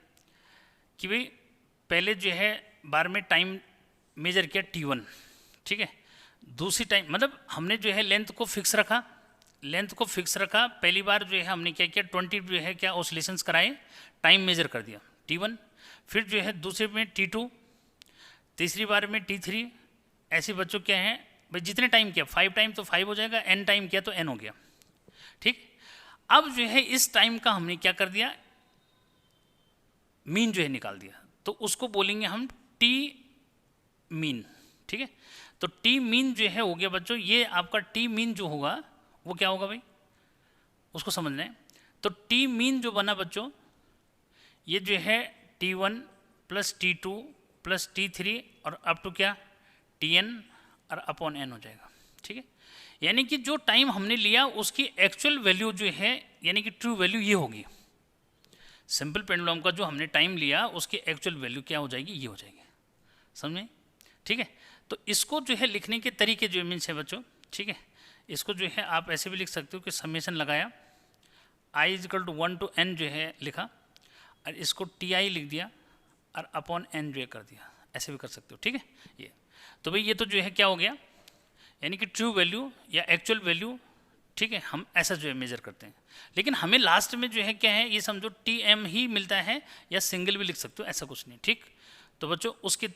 कि भाई पहले जो है बार में टाइम मेजर किया T1, ठीक है, दूसरी टाइम मतलब हमने जो है लेंथ को फिक्स रखा, पहली बार जो है हमने क्या किया 20 जो है क्या ऑसिलेशंस कराए, टाइम मेजर कर दिया T1, फिर जो है दूसरे में T2, तीसरी बार में T3, ऐसे बच्चों क्या है भाई जितने टाइम किया 5 टाइम तो 5 हो जाएगा, n टाइम किया तो n हो गया, ठीक। अब जो है इस टाइम का हमने क्या कर दिया, मीन जो है निकाल दिया, तो उसको बोलेंगे हम टी मीन, ठीक है, तो टी मीन जो है हो गया बच्चों, ये आपका टी मीन जो होगा वो क्या होगा भाई, उसको समझना है। तो टी मीन जो बना बच्चों, ये जो है T1 plus T2 plus T3 और अप टू क्या Tn और अपॉन n हो जाएगा, ठीक है, यानी कि जो टाइम हमने लिया उसकी एक्चुअल वैल्यू जो है, यानी कि ट्रू वैल्यू ये होगी, सिंपल पेंडुलम का जो हमने टाइम लिया उसकी एक्चुअल वैल्यू क्या हो जाएगी, ये हो जाएगी, समझे, ठीक है। तो इसको जो है लिखने के तरीके जो मीन्स है बच्चों, ठीक है, इसको जो है आप ऐसे भी लिख सकते हो कि समेशन लगाया i = 1 to n जो है लिखा, और इसको Ti लिख दिया और अपॉन n जो है कर दिया, ऐसे भी कर सकते हो, ठीक है। ये तो भाई ये तो जो है क्या हो गया, यानी कि ट्रू वैल्यू या एक्चुअल वैल्यू, ठीक है, हम ऐसा जो है मेजर करते हैं, लेकिन हमें लास्ट में जो है क्या है, ये समझो Tm ही मिलता है, या सिंगल भी लिख सकते हो, ऐसा कुछ नहीं, ठीक। तो बच्चों उसके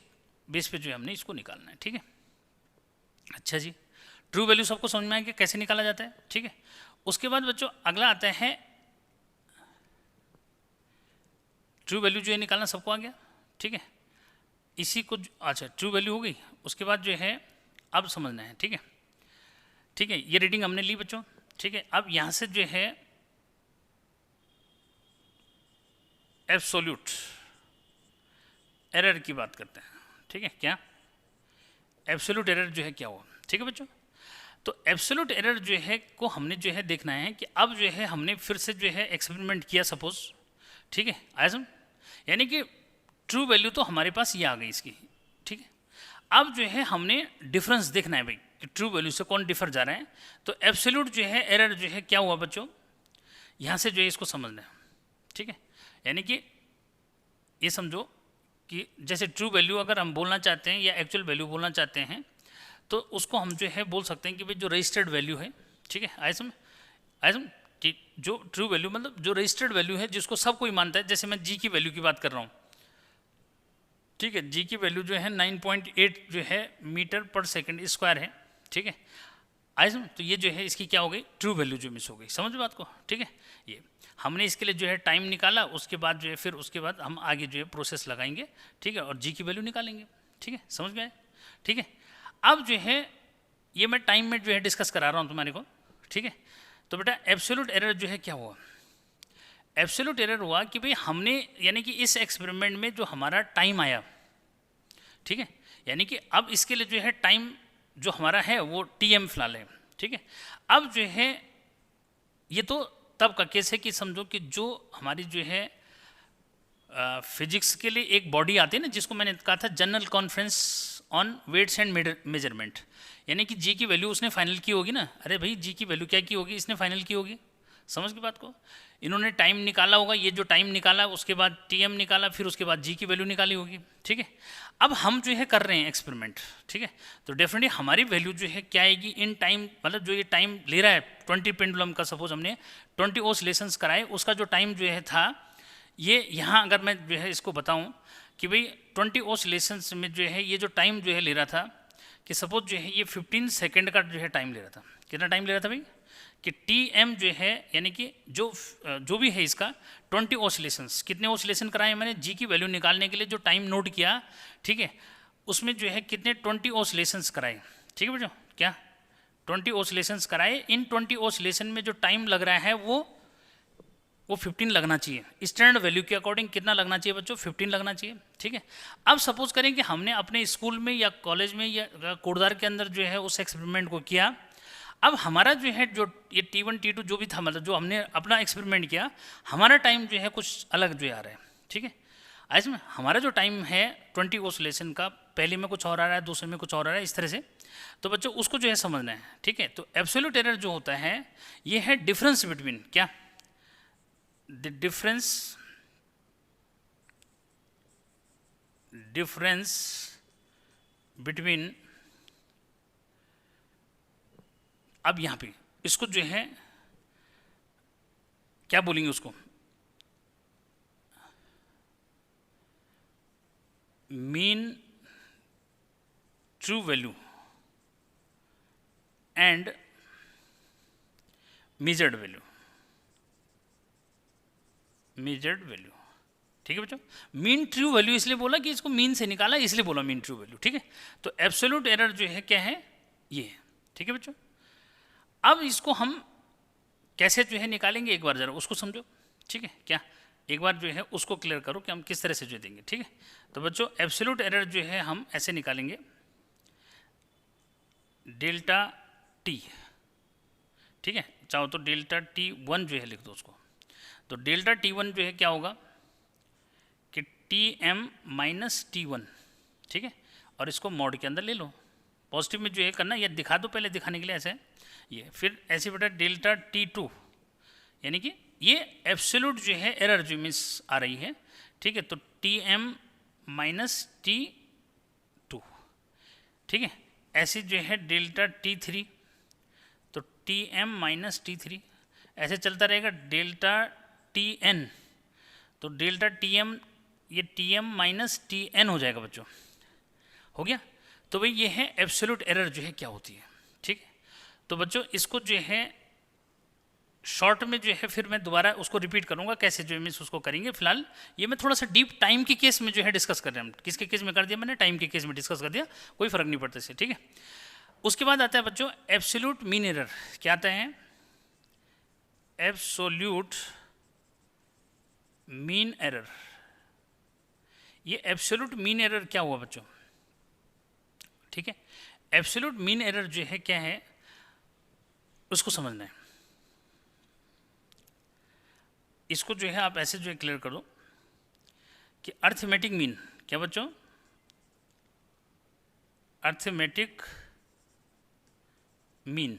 बेस पे जो है हमने इसको निकालना है, ठीक है। अच्छा जी, ट्रू वैल्यू सबको समझ में आया कि कैसे निकाला जाता है, ठीक है। उसके बाद बच्चों अगला आता है ट्रू वैल्यू जो है निकालना सबको आ गया, ठीक है, इसी को अच्छा ट्रू वैल्यू हो गई, उसके बाद जो है अब समझना है, ठीक है, ठीक है, ये रीडिंग हमने ली बच्चों, ठीक है। अब यहाँ से जो है एब्सोल्यूट एरर की बात करते हैं, ठीक है, क्या एब्सोल्यूट एरर जो है क्या हुआ, ठीक है बच्चों। तो एब्सोल्यूट एरर जो है को हमने जो है देखना है कि अब जो है हमने फिर से जो है एक्सपेरिमेंट किया सपोज, ठीक है, आयसम, यानी कि ट्रू वैल्यू तो हमारे पास ये आ गई इसकी, ठीक है। अब जो है हमने डिफरेंस देखना है भाई कि ट्रू वैल्यू से कौन डिफर जा रहा है, तो एब्सोल्यूट जो है एरर जो है क्या हुआ बच्चों, यहाँ से जो है इसको समझना है, ठीक है, यानी कि ये समझो कि जैसे ट्रू वैल्यू अगर हम बोलना चाहते हैं या एक्चुअल वैल्यू बोलना चाहते हैं, तो उसको हम जो है बोल सकते हैं कि भाई जो रजिस्टर्ड वैल्यू है, ठीक है, आयसम कि जो ट्रू वैल्यू मतलब जो रजिस्टर्ड वैल्यू है जिसको सब कोई मानता है, जैसे मैं जी की वैल्यू की बात कर रहा हूँ, ठीक है, जी की वैल्यू जो है 9.8 जो है मीटर पर सेकंड स्क्वायर है, ठीक है, आयसम, तो ये जो है इसकी क्या हो गई, ट्रू वैल्यू जो मिस हो गई, समझ बात को, ठीक है। ये हमने इसके लिए जो है टाइम निकाला, उसके बाद जो है फिर उसके बाद हम आगे जो है प्रोसेस लगाएंगे, ठीक है, और जी की वैल्यू निकालेंगे, ठीक है, समझ में आए, ठीक है। अब जो है ये मैं टाइम में जो है डिस्कस करा रहा हूँ तुम्हारे को, ठीक है। तो बेटा एब्सोल्यूट एरर जो है क्या हुआ, एब्सोल्यूट एरर हुआ कि भाई हमने यानी कि इस एक्सपेरिमेंट में जो हमारा टाइम आया, ठीक है, यानी कि अब इसके लिए जो है टाइम जो हमारा है वो Tm फिलहाल है, ठीक है। अब जो है ये तो तब का केस है कि समझो कि जो हमारी जो है फिजिक्स के लिए एक बॉडी आती है ना, जिसको मैंने कहा था General Conference on Weights and Measurement, यानी कि जी की वैल्यू उसने फाइनल की होगी ना, अरे भाई जी की वैल्यू क्या की होगी, इसने फाइनल की होगी, समझ की बात को। इन्होंने टाइम निकाला होगा, ये जो टाइम निकाला उसके बाद टीएम निकाला, फिर उसके बाद जी की वैल्यू निकाली होगी, ठीक है। अब हम जो है कर रहे हैं एक्सपेरिमेंट, ठीक है, तो डेफिनेटली हमारी वैल्यू जो है क्या आएगी इन टाइम, मतलब जो ये टाइम ले रहा है 20 पेंडुलम का, सपोज हमने 20 ओसिलेशंस कराए, उसका जो टाइम जो है था ये, यहाँ अगर मैं जो है इसको बताऊँ कि भाई 20 ओसिलेशंस में जो है ये जो टाइम जो है ले रहा था, कि सपोज जो है ये 15 सेकेंड का जो है टाइम ले रहा था, कितना टाइम ले रहा था भाई, कि टी एम जो है यानी कि जो भी है इसका 20 ओसिलेशंस, कितने ओसिलेशन कराए मैंने जी की वैल्यू निकालने के लिए, जो टाइम नोट किया, ठीक है, उसमें जो है कितने 20 ओसिलेशंस कराए, ठीक है बच्चों, क्या 20 ओसिलेशंस कराए, इन 20 ओसिलेशन में जो टाइम लग रहा है वो 15 लगना चाहिए, स्टैंडर्ड वैल्यू के अकॉर्डिंग कितना लगना चाहिए बच्चों, 15 लगना चाहिए, ठीक है। अब सपोज करें कि हमने अपने स्कूल में या कॉलेज में या कोटदार के अंदर जो है उस एक्सपेरिमेंट को किया, अब हमारा जो है जो ये T1 T2 जो भी था, मतलब जो हमने अपना एक्सपेरिमेंट किया, हमारा टाइम जो है कुछ अलग जो आ रहा है, ठीक है। आज में हमारा जो टाइम है 20 ओसिलेशन का, पहले में कुछ और आ रहा है, दूसरे में कुछ और आ रहा है, इस तरह से, तो बच्चों उसको जो है समझना है, ठीक है। तो एब्सोल्यूट एरर जो होता है ये है डिफरेंस बिटवीन क्या, द डिफरेंस बिटवीन, अब यहाँ पे इसको जो है क्या बोलेंगे उसको, mean true value and measured value, ठीक है बच्चों। मीन ट्रू वैल्यू इसलिए बोला कि इसको मीन से निकाला, इसलिए बोला मीन ट्रू वैल्यू, ठीक है। तो एब्सोल्यूट एरर जो है क्या है, ये है, ठीक है बच्चों। अब इसको हम कैसे जो है निकालेंगे, एक बार जरा उसको समझो, ठीक है, क्या एक बार जो है उसको क्लियर करो कि हम किस तरह से जो देंगे, ठीक है। तो बच्चों एब्सोल्यूट एरर जो है हम ऐसे निकालेंगे, डेल्टा टी, ठीक है, चाहो तो डेल्टा T1 जो है लिख दो उसको, तो डेल्टा T1 जो है क्या होगा कि TM माइनस T1, ठीक है, और इसको मॉड के अंदर ले लो, पॉजिटिव में जो है करना, ये दिखा दो पहले दिखाने के लिए ऐसे, ये फिर ऐसे बेटा डेल्टा T2, यानी कि ये एब्सोल्यूट जो है एरर जो मिस आ रही है, ठीक है, तो TM माइनस T2, ठीक है, ऐसे जो है डेल्टा T3, तो TM माइनस T3, ऐसे चलता रहेगा डेल्टा TN, तो डेल्टा TM, ये TM माइनस TN हो जाएगा बच्चों, हो गया। तो भाई ये है एब्सोल्यूट एरर जो है क्या होती है, ठीक है। तो बच्चों इसको जो है शॉर्ट में जो है फिर मैं दोबारा उसको रिपीट करूंगा कैसे जो मीन्स उसको करेंगे, फिलहाल ये मैं थोड़ा सा डीप टाइम के केस में जो है डिस्कस कर रहे हैं, किसके केस में कर दिया मैंने, टाइम के केस में डिस्कस कर दिया, कोई फर्क नहीं पड़ता इससे, ठीक है। उसके बाद आता है बच्चों एब्सोल्यूट मीन एरर, क्या आता है, एब्सोल्यूट मीन एरर। ये एब्सोल्यूट मीन एरर क्या हुआ बच्चों, ठीक है, एब्सोल्यूट मीन एरर जो है क्या है उसको समझना है। इसको जो है आप ऐसे जो है क्लियर कर दो कि अर्थमेटिक मीन, क्या बच्चों, arithmetic mean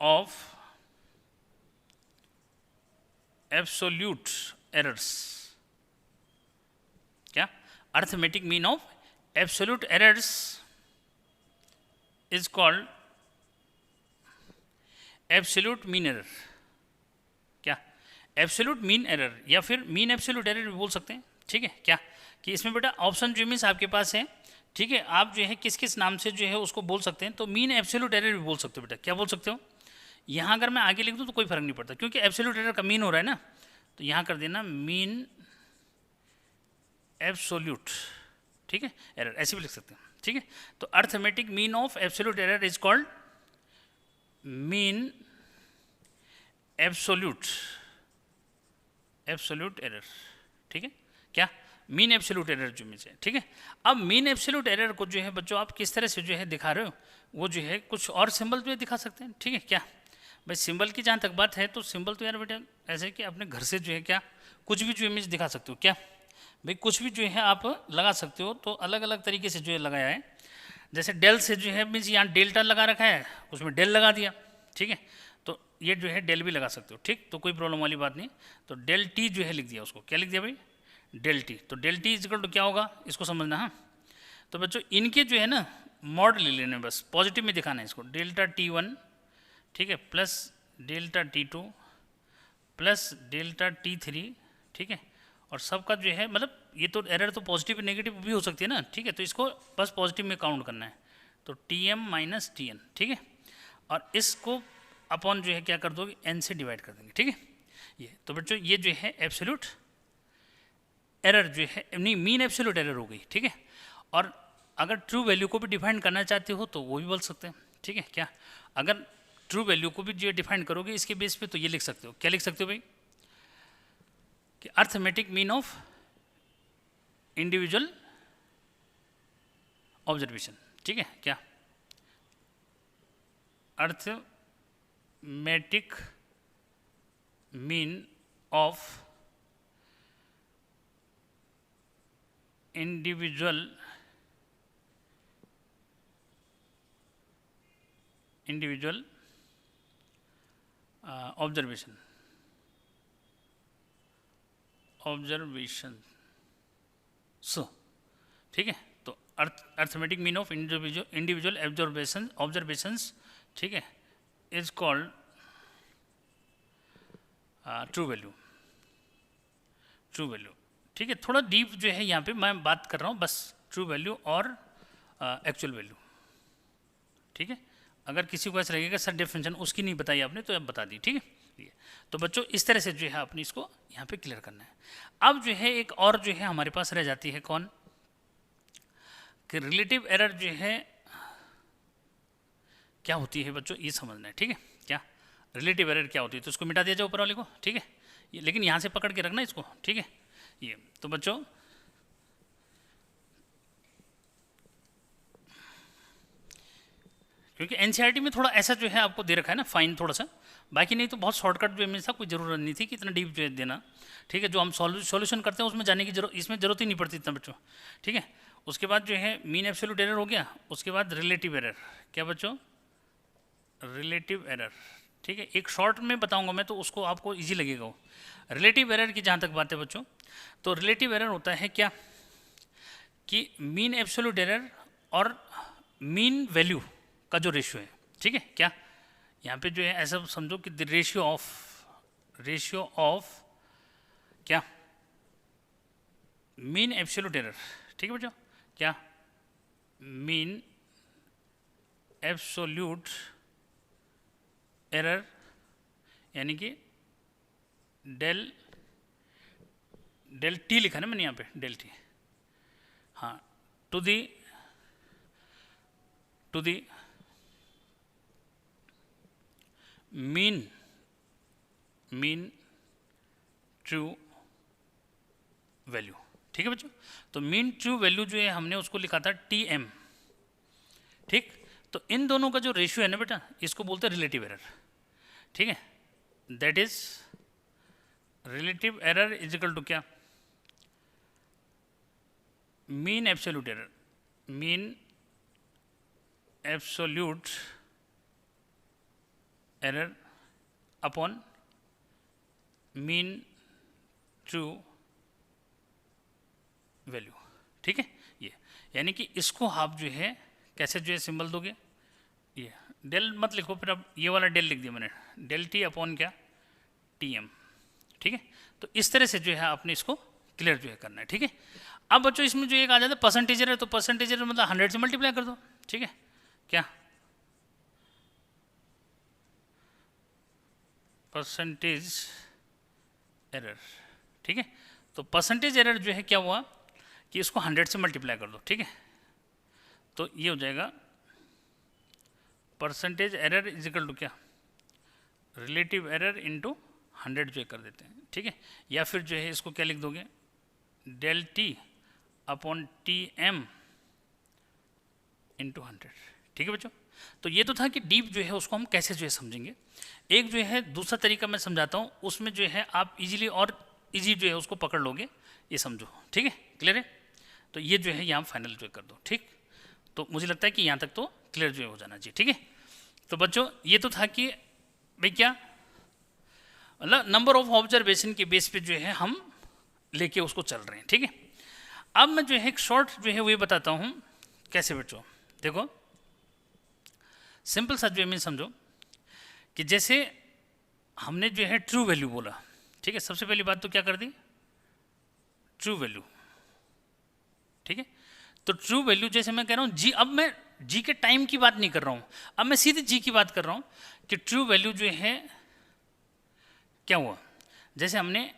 of absolute errors, क्या, arithmetic mean of absolute errors is called absolute mean error, क्या, एब्सोल्यूट मीन एरर या फिर मीन एब्सोल्यूट एरर भी बोल सकते हैं, ठीक है, क्या कि इसमें बेटा ऑप्शन जो मीन्स आपके पास है, ठीक है, आप जो है किस किस नाम से जो है उसको बोल सकते हैं, तो मीन एब्सोल्यूट एरर भी बोल सकते हो बेटा, क्या बोल सकते हो, यहाँ अगर मैं आगे लिख दूँ तो कोई फर्क नहीं पड़ता क्योंकि एब्सोल्यूट एरर का मीन हो रहा है ना, तो यहाँ कर देना मीन एब्सोल्यूट, ठीक है, एरर ऐसे भी लिख सकते हैं, ठीक है। तो arithmetic mean of absolute error is called mean absolute error, ठीक है, क्या, मीन एब्सोल्यूट एरर जो में से, ठीक है। अब मीन एब्सोल्यूट एरर को जो है बच्चों आप किस तरह से जो है दिखा रहे हो, वो जो है कुछ और सिंबल जो है दिखा सकते हैं, ठीक है, क्या भाई सिंबल की जहाँ तक बात है तो सिंबल तो यार बेटा ऐसे कि अपने घर से जो है क्या कुछ भी जो इमेज दिखा सकते हो, क्या भाई कुछ भी जो है आप लगा सकते हो, तो अलग अलग तरीके से जो है लगाया है। जैसे डेल से जो है मीन्स यहाँ डेल्टा लगा रखा है, उसमें डेल लगा दिया, ठीक है। तो ये जो है डेल भी लगा सकते हो, ठीक, तो कोई प्रॉब्लम वाली बात नहीं। तो डेल टी जो है लिख दिया, उसको क्या लिख दिया भाई, डेल टी। तो डेल टी इजिकल टू क्या होगा, इसको समझना। हाँ, तो बच्चों इनके जो है ना मॉड ले लेने, बस पॉजिटिव में दिखाना है इसको, डेल्टा टी वन, ठीक है, plus delta T two plus delta T three, ठीक है। और सबका जो है मतलब ये तो एरर तो पॉजिटिव नेगेटिव भी हो सकती है ना, ठीक है, तो इसको बस पॉजिटिव में काउंट करना है। तो T M minus T N, ठीक है, और इसको अपॉन जो है क्या कर दोगे, एन से डिवाइड कर देंगे, ठीक है। ये तो बच्चों ये जो है एब्सोल्यूट एरर जो है, नहीं मीन एब्सोल्यूट एरर हो गई, ठीक है। और अगर ट्रू वैल्यू को भी डिफाइन करना चाहते हो तो वो भी बोल सकते हैं, ठीक है। क्या, अगर ट्रू वैल्यू को भी जो डिफाइन करोगे इसके बेस पे, तो ये लिख सकते हो, क्या लिख सकते हो भाई, कि arithmetic mean of individual observation, ठीक है। क्या, arithmetic mean of individual observation so, ठीक है। तो arithmetic mean of individual observations, ठीक है, इज कॉल्ड ट्रू वैल्यू, ठीक है। थोड़ा डीप जो है यहाँ पे मैं बात कर रहा हूँ, बस ट्रू वैल्यू और एक्चुअल वैल्यू, ठीक है। अगर किसी को ऐसा लगेगा सर डेफिनेशन उसकी नहीं बताई आपने, तो अब बता दी, ठीक है। तो बच्चों इस तरह से जो है अपनी इसको यहाँ पे क्लियर करना है। अब जो है एक और जो है हमारे पास रह जाती है कौन, कि रिलेटिव एरर जो है क्या होती है बच्चों, ये समझना है, ठीक है। क्या रिलेटिव एरर क्या होती है, तो इसको मिटा दिया जाए ऊपर वाले को, ठीक है। लेकिन यहाँ से पकड़ के रखना इसको, ठीक है। ये तो बच्चों क्योंकि एनसीईआरटी में थोड़ा ऐसा जो है आपको दे रखा है ना फाइन थोड़ा सा, बाकी नहीं तो बहुत शॉर्टकट जो है कोई ज़रूरत नहीं थी कि इतना डीप जो है देना, ठीक है। जो हम सॉल्यूशन करते हैं उसमें जाने की इसमें ज़रूरत ही नहीं पड़ती इतना बच्चों, ठीक है। उसके बाद जो है मीन एब्सोल्यूट एरर हो गया, उसके बाद रिलेटिव एरर, क्या बच्चों, रिलेटिव एरर, ठीक है। एक शॉर्ट में बताऊंगा मैं तो उसको आपको इजी लगेगा वो। रिलेटिव एरर की जहाँ तक बात है बच्चों, तो रिलेटिव एरर होता है क्या, कि मीन एब्सोल्यूट एरर और मीन वैल्यू का जो रेशियो है, ठीक है। क्या, यहाँ पे जो है ऐसा समझो कि द रेशियो ऑफ क्या, मीन एब्सोल्यूट एरर, ठीक है बच्चों। क्या, मीन एब्सोल्यूट एरर यानी कि डेल टी लिखा ना मैंने यहाँ पे, डेल टी, हाँ, to the mean true value, ठीक है बच्चों। तो मीन ट्रू वैल्यू जो है हमने उसको लिखा था टी एम, ठीक। तो इन दोनों का जो रेशियो है ना बेटा, इसको बोलते हैं रिलेटिव एरर, ठीक है। That is relative error is equal to क्या, mean absolute error upon mean true value, ठीक है। ये यानी कि इसको आप जो है कैसे जो है सिंबल दोगे, ये डेल मत लिखो, फिर अब ये वाला डेल लिख दिया मैंने, डेल टी अपॉन क्या, टी एम, ठीक है। तो इस तरह से जो है आपने इसको क्लियर जो है करना है, ठीक है। अब बच्चों इसमें जो एक आ जाता है परसेंटेज एरर, तो परसेंटेज एरर मतलब 100 से मल्टीप्लाई कर दो, ठीक है। क्या, परसेंटेज एरर, ठीक है। तो परसेंटेज एरर जो है क्या हुआ कि इसको 100 से मल्टीप्लाई कर दो, ठीक है। तो ये हो जाएगा percentage error is equal to क्या, रिलेटिव एरर इंटू 100 जो कर देते हैं, ठीक है। या फिर जो है इसको क्या लिख दोगे, del T upon T M into 100, ठीक है बच्चों। तो ये तो था कि डीप जो है उसको हम कैसे जो है समझेंगे। एक जो है दूसरा तरीका मैं समझाता हूँ, उसमें जो है आप इजीली और इजी जो है उसको पकड़ लोगे ये समझो, ठीक है, क्लियर है। तो ये जो है यहाँ फाइनल जो कर दो, ठीक। तो मुझे लगता है कि यहाँ तक तो क्लियर जो हो जाना चाहिए, ठीक है। तो बच्चों ये तो था कि भाई क्या मतलब नंबर ऑफ ऑब्जर्वेशन के बेस पे जो है हम लेके उसको चल रहे हैं, ठीक है। अब मैं जो है एक शॉर्ट जो है वो बताता हूँ कैसे बच्चों। देखो सिंपल सा जो है समझो कि जैसे हमने जो है ट्रू वैल्यू बोला, ठीक है। सबसे पहली बात तो क्या कर दी, ट्रू वैल्यू, ठीक है। तो ट्रू वैल्यू जैसे मैं कह रहा हूँ जी, अब मैं जी के टाइम की बात नहीं कर रहा हूँ, अब मैं सीधे जी की बात कर रहा हूँ कि ट्रू वैल्यू जो है क्या हुआ। जैसे हमने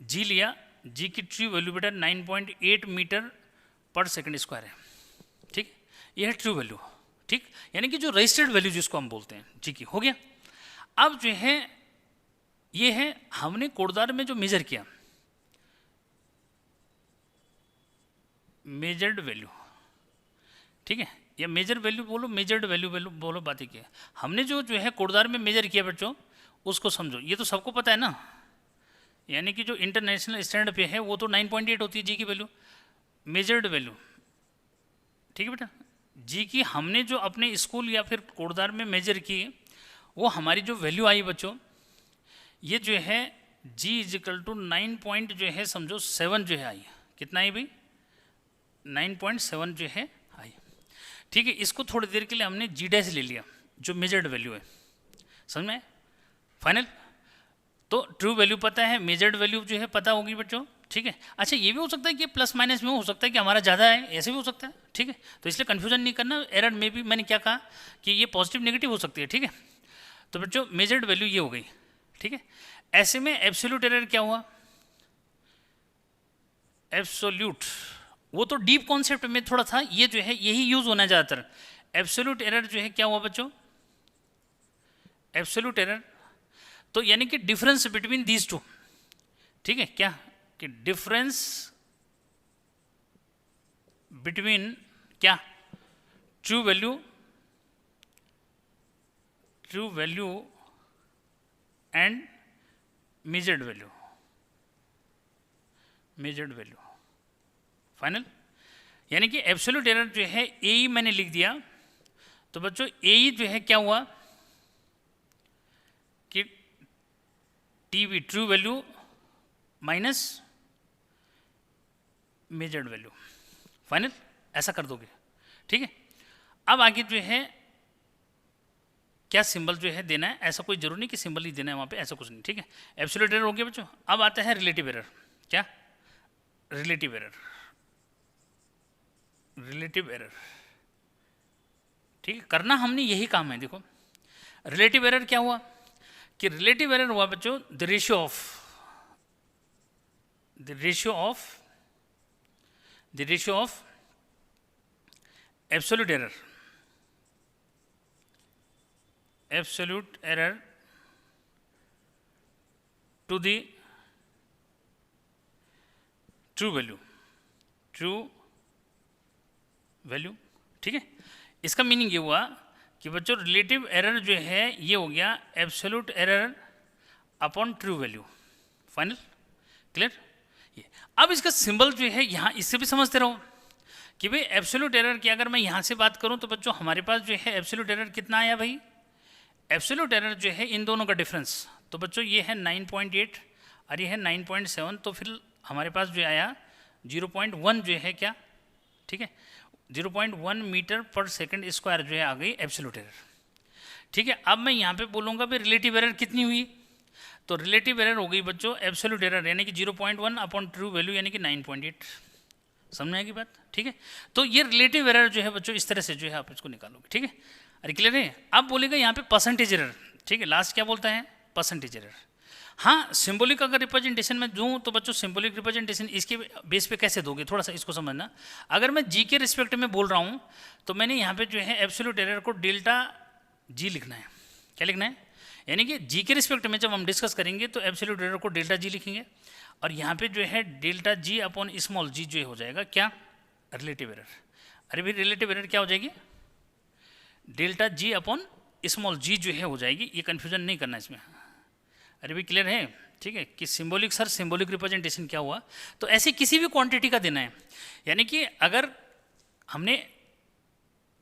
जी लिया, जी की ट्रू वैल्यू बेटा 9.8 मीटर पर सेकंड स्क्वायर है, ठीक। यह है ट्रू वैल्यू, ठीक, यानी कि जो रजिस्टर्ड वैल्यू जिसको हम बोलते हैं जी की, हो गया। अब जो है ये है हमने कोडदार में जो मेजर किया, मेजर्ड वैल्यू, ठीक है, या मेजर वैल्यू बोलो, मेजर्ड वैल्यू बोलो, बातें किया हमने जो है कोडदार में मेजर किया बच्चों, उसको समझो। ये तो सबको पता है ना, यानी कि जो इंटरनेशनल स्टैंडर्ड पे है वो तो 9.8 होती है जी की वैल्यू, मेजर्ड वैल्यू, ठीक है बेटा। जी की हमने जो अपने स्कूल या फिर कोडदार में मेजर की, वो हमारी जो वैल्यू आई बच्चों, ये जो है जी इजिकल टू 9 पॉइंट जो है समझो 7 जो है आई, कितना आई भाई, 9.7 जो है आई, ठीक है। इसको थोड़ी देर के लिए हमने जी डैश ले लिया जो मेजर्ड वैल्यू है, समझ में फाइनल। तो ट्रू वैल्यू पता है, मेजर्ड वैल्यू जो है पता होगी बच्चों, ठीक है। अच्छा ये भी हो सकता है कि प्लस माइनस में हो सकता है कि हमारा ज़्यादा है, ऐसे भी हो सकता है, ठीक है। तो इसलिए कन्फ्यूजन नहीं करना, एरर में भी मैंने क्या कहा कि ये पॉजिटिव नेगेटिव हो सकती है, ठीक है। तो बच्चों मेजर्ड वैल्यू ये हो गई, ठीक है। ऐसे में एब्सोल्यूट एरर क्या हुआ, एब्सोल्यूट, वो तो डीप कॉन्सेप्ट में थोड़ा था, ये जो है यही यूज होना है ज़्यादातर। एब्सोल्यूट एरर जो है क्या हुआ बच्चों, एब्सोल्यूट एरर, तो यानी कि डिफरेंस बिटवीन दीज टू, ठीक है, क्या कि डिफरेंस बिटवीन क्या, true value and measured value, final. यानी कि एब्सोल्यूट एरर जो है ए ही मैंने लिख दिया, तो बच्चों ए ही जो है क्या हुआ कि TV true value minus measured value, final, ऐसा कर दोगे, ठीक है। अब आगे जो है क्या सिंबल जो है देना है, ऐसा कोई जरूरी नहीं कि सिंबल ही देना है वहाँ पे, ऐसा कुछ नहीं, ठीक है। एब्सोल्यूट एरर हो गया बच्चों। अब आता है रिलेटिव एरर, क्या रिलेटिव एरर, ठीक है, करना हमने यही काम है। देखो रिलेटिव एरर क्या हुआ कि रिलेटिव एरर हुआ बच्चों the ratio of absolute error to the true value, ठीक है। इसका मीनिंग ये हुआ कि बच्चों रिलेटिव एरर जो है ये हो गया absolute error upon true value, final, clear. ये अब इसका सिंबल जो है यहाँ इससे भी समझते रहो कि भाई एब्सोल्यूट एरर की अगर मैं यहाँ से बात करूँ तो बच्चों हमारे पास जो है एब्सोल्यूट एरर कितना आया भाई, एब्सोल्यूट एरर जो है इन दोनों का डिफरेंस, तो बच्चों ये है 9.8 और ये है 9.7, तो फिर हमारे पास जो आया 0.1 जो है क्या, ठीक है, 0.1 मीटर पर सेकंड स्क्वायर जो है आ गई एब्सोल्यूट एरर, ठीक है। अब मैं यहाँ पे बोलूँगा भाई रिलेटिव एरर कितनी हुई, तो रिलेटिव एरर हो गई बच्चों एब्सोल्यूट एरर यानी कि 0.1 अपॉन ट्रू वैल्यू यानी कि 9.8, समझ में आएगी बात, ठीक है। तो ये रिलेटिव एरर जो है बच्चों इस तरह से जो है आप इसको निकालोगे, ठीक है। अरे क्लियर है। अब बोलेगा यहाँ पे परसेंटेज एरर, ठीक है, लास्ट क्या बोलता है परसेंटेज एरर। हाँ सिंबॉलिक अगर रिप्रेजेंटेशन में दूँ तो बच्चों सिंबॉलिक रिप्रेजेंटेशन इसके बेस पे कैसे दोगे, थोड़ा सा इसको समझना। अगर मैं जी के रिस्पेक्ट में बोल रहा हूँ तो मैंने यहाँ पे जो है एब्सोल्यूट एरर को डेल्टा जी लिखना है, क्या लिखना है, यानी कि जी के रिस्पेक्ट में जब हम डिस्कस करेंगे तो एब्सोल्यूट एरर को डेल्टा जी लिखेंगे, और यहाँ पे जो है डेल्टा जी अपॉन स्मॉल जी जो हो जाएगा क्या रिलेटिव एरर। अरे भाई रिलेटिव एरर क्या हो जाएगी, डेल्टा जी अपॉन स्मॉल जी जो है हो जाएगी, ये कन्फ्यूजन नहीं करना इसमें। अरे भाई क्लियर है, ठीक है, कि सिंबॉलिक सर सिंबॉलिक रिप्रेजेंटेशन क्या हुआ, तो ऐसे किसी भी क्वांटिटी का देना है। यानी कि अगर हमने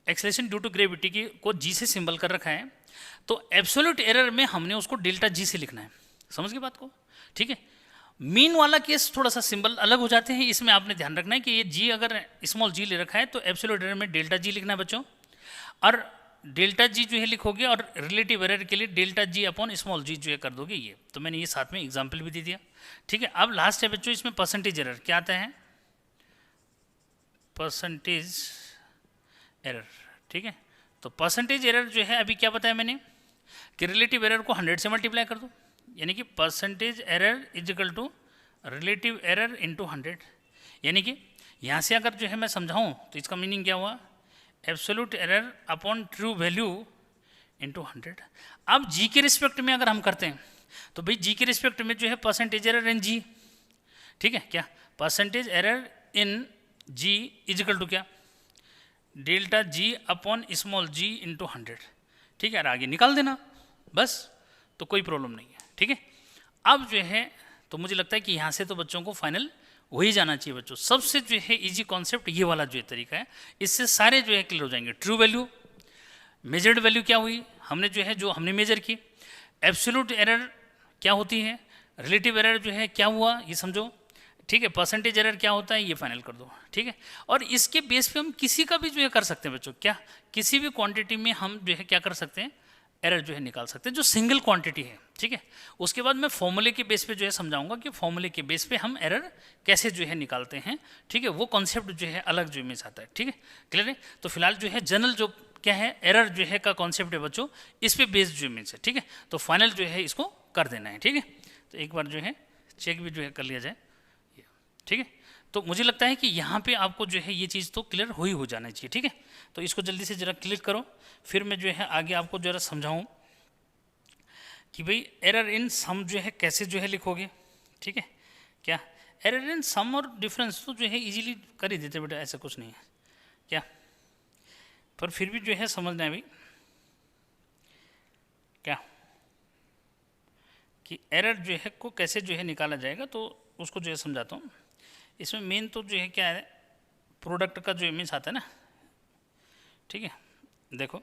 एक्सेलरेशन ड्यू टू ग्रेविटी की को जी से सिंबल कर रखा है, तो एब्सोल्यूट एरर में हमने उसको डेल्टा जी से लिखना है। समझ गए बात को? ठीक है। मीन वाला केस थोड़ा सा सिंबल अलग हो जाते हैं, इसमें आपने ध्यान रखना है कि ये जी अगर स्मॉल जी ले रखा है तो एब्सोल्यूट एरर में डेल्टा जी लिखना है बच्चों, और डेल्टा जी जो है लिखोगे और रिलेटिव एरर के लिए डेल्टा जी अपॉन स्मॉल जी जो है कर दोगे ये। तो मैंने ये साथ में एग्जाम्पल भी दे दिया। ठीक है, अब लास्ट है बच्चों इसमें परसेंटेज एरर क्या आता है, परसेंटेज एरर। ठीक है, तो परसेंटेज एरर जो है अभी क्या बताया मैंने कि रिलेटिव एरर को 100 से मल्टीप्लाई कर दो, यानी कि percentage error is equal to relative error into 100। यानी कि यहाँ से अगर जो है मैं समझाऊँ तो इसका मीनिंग क्या हुआ, absolute error upon true value into 100। अब जी के रिस्पेक्ट में अगर हम करते हैं तो भाई जी के रिस्पेक्ट में जो है परसेंटेज एरर इन जी, ठीक है क्या, percentage error in G is equal to क्या, delta G upon small G into 100। ठीक है, और आगे निकाल देना बस, तो कोई प्रॉब्लम नहीं है। ठीक है, अब जो है तो मुझे लगता है कि यहाँ से तो बच्चों को फाइनल हो ही जाना चाहिए बच्चों। सबसे जो है इजी कॉन्सेप्ट ये वाला जो है तरीका है, इससे सारे जो है क्लियर हो जाएंगे। ट्रू वैल्यू, मेजर्ड वैल्यू क्या हुई, हमने जो है जो हमने मेजर की, एब्सोल्यूट एरर क्या होती है, रिलेटिव एरर जो है क्या हुआ ये समझो। ठीक है, परसेंटेज एरर क्या होता है ये फाइनल कर दो। ठीक है, और इसके बेस पे हम किसी का भी जो है कर सकते हैं बच्चों, क्या किसी भी क्वांटिटी में हम जो है क्या कर सकते हैं, एरर जो है निकाल सकते हैं जो सिंगल क्वांटिटी है। ठीक है, उसके बाद मैं फॉर्मूले के बेस पे जो है समझाऊंगा कि फॉर्मूले के बेस पे हम एरर कैसे जो है निकालते हैं। ठीक है, वो कॉन्सेप्ट जो है अलग जो में आता है। ठीक है, क्लियर है। तो फिलहाल जो है जनरल जो क्या है एरर जो है का कॉन्सेप्ट है बच्चों, इस पे बेस्ड जो मीन्स है। ठीक है, तो फाइनल जो है इसको कर देना है। ठीक है, तो एक बार जो है चेक भी जो है कर लिया जाए। ठीक है, तो मुझे लगता है कि यहाँ पे आपको जो है ये चीज़ तो क्लियर हो ही हो जाना चाहिए। ठीक है, तो इसको जल्दी से जरा क्लिक करो, फिर मैं जो है आगे आपको जरा समझाऊँ कि भाई एरर इन सम जो है कैसे जो है लिखोगे। ठीक है, क्या एरर इन सम और डिफरेंस तो जो है इजीली कर ही देते बेटा, ऐसा कुछ नहीं है क्या, पर फिर भी जो है समझना है भाई क्या कि एरर जो है को कैसे जो है निकाला जाएगा, तो उसको जो है समझाता हूँ। इसमें मेन तो जो है क्या है, प्रोडक्ट का जो मीन्स आता है ना। ठीक है, देखो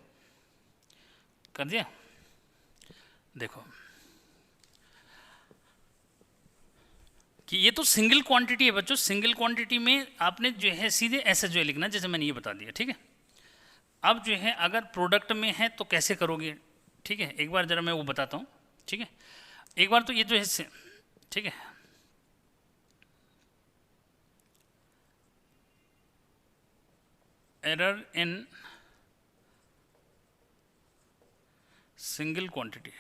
कर दिया, देखो कि ये तो सिंगल क्वांटिटी है बच्चों, सिंगल क्वांटिटी में आपने जो है सीधे ऐसे जो है लिखना, जैसे मैंने ये बता दिया। ठीक है, अब जो है अगर प्रोडक्ट में है तो कैसे करोगे। ठीक है, एक बार जरा मैं वो बताता हूँ। ठीक है, एक बार तो ये जो है, ठीक है, एरर इन सिंगल क्वांटिटी।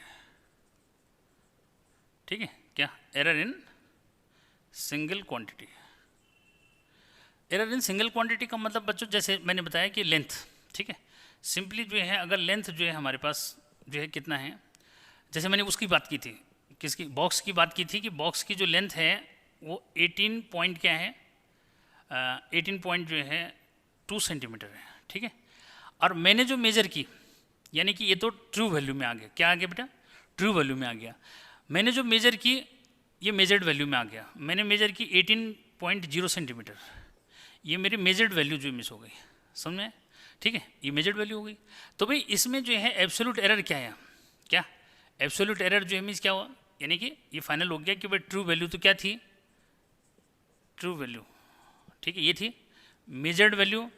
ठीक है, क्या error in single quantity, error in single quantity का मतलब बच्चों जैसे मैंने बताया कि लेंथ। ठीक है, सिंपली जो है अगर लेंथ जो है हमारे पास जो है कितना है, जैसे मैंने उसकी बात की थी, किसकी, बॉक्स की बात की थी कि बॉक्स की जो लेंथ है वो 18 पॉइंट क्या है, 18 पॉइंट जो है 2 सेंटीमीटर है। ठीक है, और मैंने जो मेजर की, यानी कि ये तो ट्रू वैल्यू में आ गया, क्या आ गया बेटा, ट्रू वैल्यू में आ गया। मैंने जो मेजर की ये मेजर्ड वैल्यू में आ गया, मैंने मेजर की 18.0 सेंटीमीटर, ये मेरी मेजर्ड वैल्यू जो मिस हो गई, समझ में। ठीक है, ये मेजर्ड वैल्यू हो गई। तो भाई इसमें जो है एब्सोल्यूट एरर क्या है, क्या एब्सोल्यूट एरर जो है मीन्स क्या हुआ, यानी कि ये फाइनल हो गया कि भाई ट्रू वैल्यू तो क्या थी, ट्रू वैल्यू। ठीक है, ये थी मेजर्ड वैल्यू,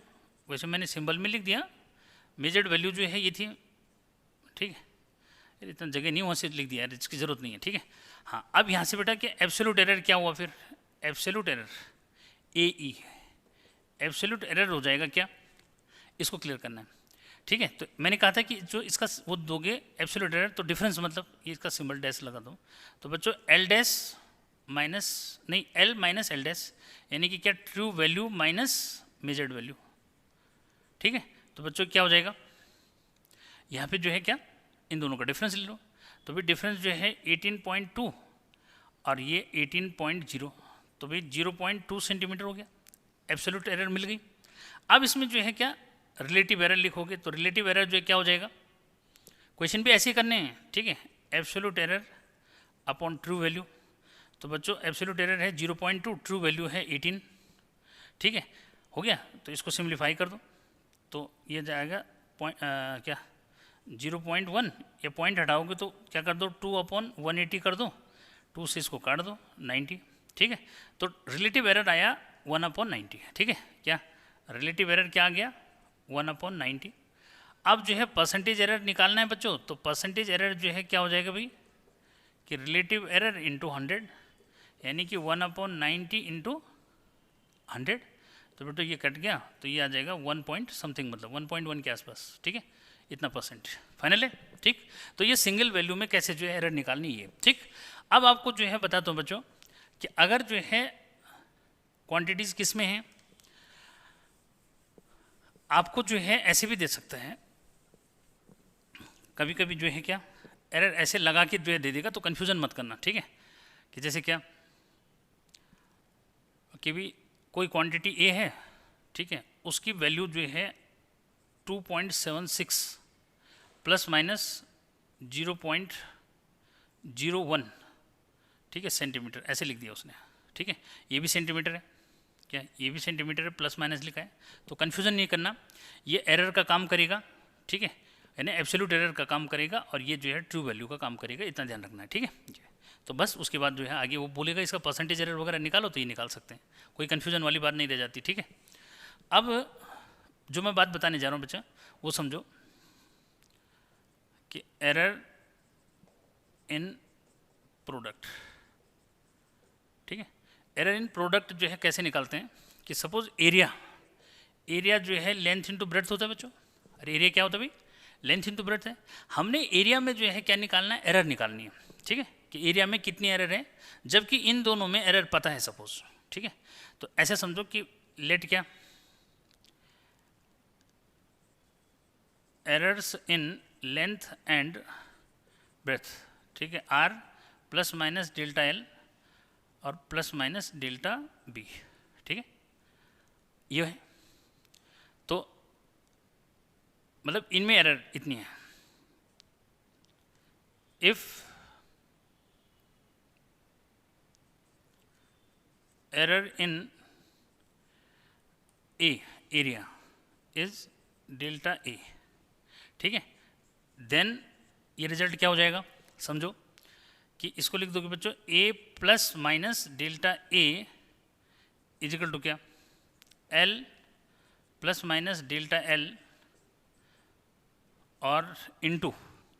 वैसे मैंने सिंबल में लिख दिया, मेजर्ड वैल्यू जो है ये थी। ठीक है, इतना जगह नहीं वहाँ से लिख दिया, इसकी ज़रूरत नहीं है। ठीक है, हाँ, अब यहाँ से बेटा कि एब्सोल्यूट एरर क्या हुआ, फिर absolute error AE, absolute error हो जाएगा क्या, इसको क्लियर करना है। ठीक है, तो मैंने कहा था कि जो इसका वो दोगे एब्सोल्यूट एरर, तो डिफरेंस मतलब ये इसका सिंबल डैश लगा दो, तो बच्चों L डैश माइनस नहीं L माइनस L डैश, यानी कि क्या true value minus measured value. ठीक है, तो बच्चों क्या हो जाएगा, यहाँ पे जो है क्या इन दोनों का डिफरेंस ले लो, तो भाई डिफरेंस जो है 18.2 और ये 18.0, तो भाई 0.2 सेंटीमीटर हो गया, एब्सोल्यूट एरर मिल गई। अब इसमें जो है क्या रिलेटिव एरर लिखोगे, तो रिलेटिव एरर जो है क्या हो जाएगा, क्वेश्चन भी ऐसे ही करने हैं। ठीक है, absolute error upon true value, तो बच्चों एब्सोल्यूट एरर है 0.2, ट्रू वैल्यू है 18, ठीक है, हो गया। तो इसको सिंप्लीफाई कर दो तो ये जाएगा क्या 0.1, ये पॉइंट हटाओगे तो क्या कर दो 2/180 कर दो, 2 से इसको काट दो 90, ठीक है। तो रिलेटिव एरर आया 1/90, ठीक है, क्या रिलेटिव एरर क्या आ गया 1/90। अब जो है परसेंटेज एरर निकालना है बच्चों, तो परसेंटेज एरर जो है क्या हो जाएगा भाई कि रिलेटिव एरर इंटू 100, यानी कि 1/90 इंटू 100, तो बेटो ये कट गया तो ये आ जाएगा 1 पॉइंट समथिंग, मतलब 1.1 के आसपास, ठीक है, इतना परसेंट फाइनल है, ठीक। तो ये सिंगल वैल्यू में कैसे जो है एरर निकालनी है, ठीक। अब आपको जो है बताता हूँ बच्चों कि अगर जो है क्वांटिटीज़ किस में हैं, आपको जो है ऐसे भी दे सकते हैं, कभी कभी जो है क्या एरर ऐसे लगा के जो है दे देगा, तो कन्फ्यूज़न मत करना, ठीक है। कि जैसे क्या कि भी कोई क्वांटिटी ए है, ठीक है, उसकी वैल्यू जो है 2.76 प्लस माइनस 0.01, ठीक है, सेंटीमीटर ऐसे लिख दिया उसने, ठीक है। ये भी सेंटीमीटर है, क्या ये भी सेंटीमीटर है, प्लस माइनस लिखा है, तो कन्फ्यूज़न नहीं करना, ये एरर का काम करेगा, ठीक है, यानी एब्सोल्यूट एरर का काम करेगा और ये जो है ट्रू वैल्यू का काम करेगा, इतना ध्यान रखना है, ठीक है। तो बस उसके बाद जो है आगे वो बोलेगा इसका परसेंटेज एरर वगैरह निकालो, तो ये निकाल सकते हैं, कोई कन्फ्यूजन वाली बात नहीं रह जाती, ठीक है। अब जो मैं बात बताने जा रहा हूँ बच्चा वो समझो कि एरर इन प्रोडक्ट, ठीक है, एरर इन प्रोडक्ट जो है कैसे निकालते हैं कि सपोज एरिया जो है लेंथ इंटू ब्रेड्थ होता है बच्चों, अरे एरिया क्या होता है भाई लेंथ इंटू ब्रेड्थ है, हमने एरिया में जो है क्या निकालना है एरर निकालनी है, ठीक है, कि एरिया में कितनी एरर है, जबकि इन दोनों में एरर पता है सपोज, ठीक है। तो ऐसे समझो कि लेट क्या errors in length and breadth, ठीक है, are plus minus delta L और प्लस माइनस डेल्टा बी, ठीक है, ये है। तो मतलब इनमें एरर इतनी है, if error in A area is delta A, ठीक है, देन ये रिजल्ट क्या हो जाएगा समझो कि इसको लिख दोगे बच्चों A plus minus delta A is equal to क्या L plus minus delta L और इनटू,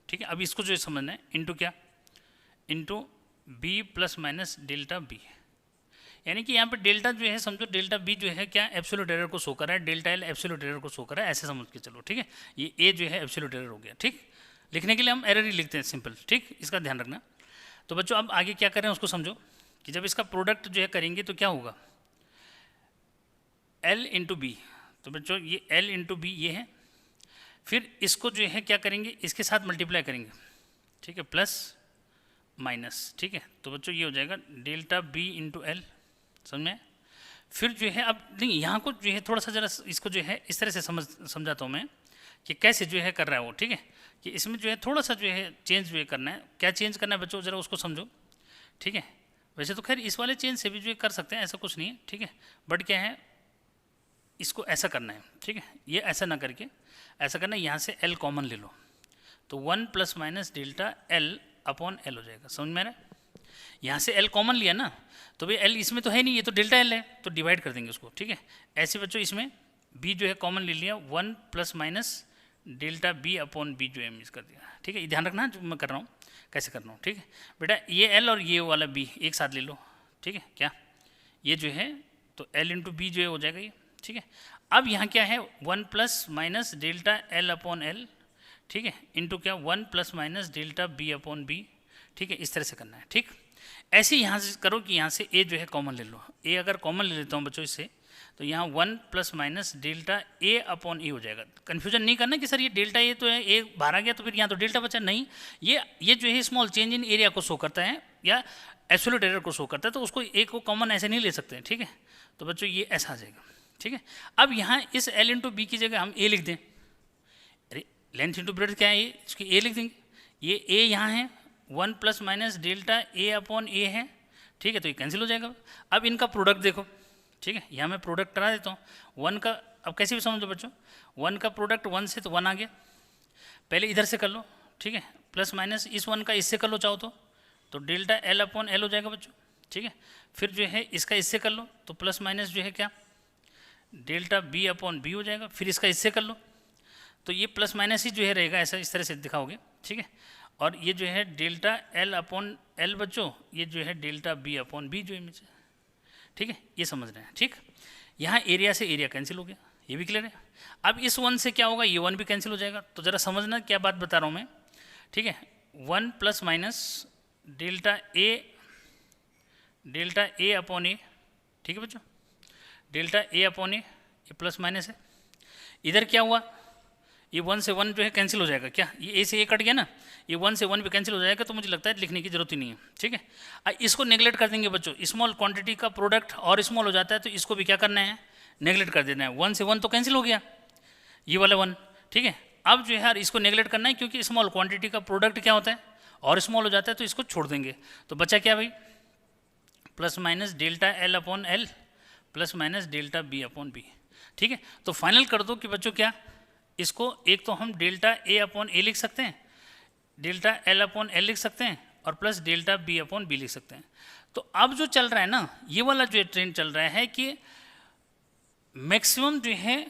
ठीक है, अब इसको जो समझना है इनटू क्या into B plus minus delta B, यानी कि यहाँ पे डेल्टा जो है समझो डेल्टा बी जो है क्या एब्सोल्यूट एरर को शो कर रहा है, डेल्टा एल एब्सोल्यूट एरर को शो कर रहा है, ऐसे समझ के चलो, ठीक है। ये ए जो है एब्सोल्यूट एरर हो गया, ठीक, लिखने के लिए हम एरर ही लिखते हैं सिंपल, ठीक, इसका ध्यान रखना। तो बच्चों अब आगे क्या करें उसको समझो कि जब इसका प्रोडक्ट जो है करेंगे तो क्या होगा एल इंटू बी, तो बच्चों ये एल इंटू बी ये है, फिर इसको जो है क्या करेंगे इसके साथ मल्टीप्लाई करेंगे, ठीक है, प्लस माइनस, ठीक है, तो बच्चों ये हो जाएगा डेल्टा बी इंटू एल, समझ में। फिर जो है अब नहीं यहाँ को जो है थोड़ा सा जरा इसको जो है इस तरह से समझाता हूँ मैं कि कैसे जो है कर रहा है वो, ठीक है, कि इसमें जो है थोड़ा सा जो है चेंज जो है करना है, क्या चेंज करना है बच्चों ज़रा उसको समझो, ठीक है। वैसे तो खैर इस वाले चेंज से भी जो है कर सकते हैं, ऐसा कुछ नहीं है, ठीक है, बट क्या है इसको ऐसा करना है, ठीक है, ये ऐसा ना करके ऐसा करना है, यहाँ से एल कॉमन ले लो तो 1 plus minus delta L upon L हो जाएगा, समझ में आ रहा है। यहाँ से एल कॉमन लिया ना तो भाई एल इसमें तो है नहीं, ये तो डेल्टा एल है, तो डिवाइड कर देंगे उसको, ठीक है। ऐसे बच्चों इसमें बी जो है कॉमन ले लिया 1 plus minus delta B upon B जो है यूज़ कर दिया, ठीक है, ये ध्यान रखना जो मैं कर रहा हूँ कैसे कर रहा हूँ, ठीक है बेटा, ये एल और ये वाला बी एक साथ ले लो, ठीक है, क्या ये जो है तो एल इंटू बी जो है हो जाएगा ये, ठीक है। अब यहाँ क्या है 1 plus minus delta L upon L, ठीक है, इंटू क्या 1 plus minus delta B upon B, ठीक है, इस तरह से करना है, ठीक। ऐसे यहाँ से करो कि यहाँ से ए जो है कॉमन ले लो, ए अगर कॉमन ले लेता हूँ बच्चों इससे तो यहाँ 1 plus minus delta A upon ए हो जाएगा। कन्फ्यूजन नहीं करना कि सर ये डेल्टा ए तो है, ए बाहर आ गया तो फिर यहाँ तो डेल्टा बचा, नहीं, ये जो है स्मॉल चेंज इन एरिया को शो करता है या एब्सोल्यूट एरर को शो करता है, तो उसको ए को कॉमन ऐसे नहीं ले सकते हैं, ठीक है। तो बच्चों ये ऐसा आ जाएगा, ठीक है। अब यहाँ इस एल इंटू बी की जगह हम ए लिख दें, अरे लेंथ इंटू ब्रेड्थ क्या है, इसकी ए लिख देंगे, ये ए यहाँ है 1 plus minus delta A upon ए है, ठीक है, तो ये कैंसिल हो जाएगा। अब इनका प्रोडक्ट देखो, ठीक है, यहाँ मैं प्रोडक्ट करा देता हूँ 1 का। अब कैसे भी समझो बच्चों, 1 का प्रोडक्ट 1 से तो 1 आ गया, पहले इधर से कर लो, ठीक है, प्लस माइनस इस 1 का इससे कर लो चाहो तो डेल्टा एल अपॉन एल हो जाएगा बच्चों, ठीक है। फिर जो है इसका इससे कर लो तो प्लस माइनस जो है क्या, डेल्टा बी अपॉन बी हो जाएगा। फिर इसका इससे कर लो तो ये प्लस माइनस ही जो है रहेगा, ऐसा इस तरह से दिखाओगे, ठीक है। और ये जो है डेल्टा एल अपॉन एल बच्चों, ये जो है डेल्टा बी अपॉन बी जो इमेज है, ठीक है, ये समझ रहे हैं, ठीक। यहाँ एरिया से एरिया कैंसिल हो गया, ये भी क्लियर है। अब इस 1 से क्या होगा, ये 1 भी कैंसिल हो जाएगा। तो ज़रा समझना क्या बात बता रहा हूँ मैं, ठीक है। 1 plus minus delta A upon ए, ठीक है बच्चों, डेल्टा ए अपॉन ए, ये प्लस माइनस है। इधर क्या हुआ, ये 1 से 1 जो है कैंसिल हो जाएगा, क्या ये ए से ए कट गया ना, ये 1 से 1 भी कैंसिल हो जाएगा। तो मुझे लगता है लिखने की जरूरत ही नहीं है, ठीक है। इसको नेगलेक्ट कर देंगे बच्चों, स्मॉल क्वांटिटी का प्रोडक्ट और स्मॉल हो जाता है तो इसको भी क्या करना है, नेगलेक्ट कर देना है। 1 से 1 तो कैंसिल हो गया, ये वाला 1, ठीक है। अब जो है यार इसको नेगलेक्ट करना है क्योंकि स्मॉल क्वांटिटी का प्रोडक्ट क्या होता है और स्मॉल हो जाता है तो इसको छोड़ देंगे। तो बचा क्या भाई, plus minus delta L upon L plus minus delta B upon B, ठीक है। तो फाइनल कर दो कि बच्चों क्या, इसको एक तो हम डेल्टा ए अपॉन ए लिख सकते हैं, डेल्टा एल अपॉन एल लिख सकते हैं और plus delta B upon B लिख सकते हैं। तो अब जो चल रहा है ना, ये वाला जो ट्रेंड चल रहा है कि मैक्सिमम जो है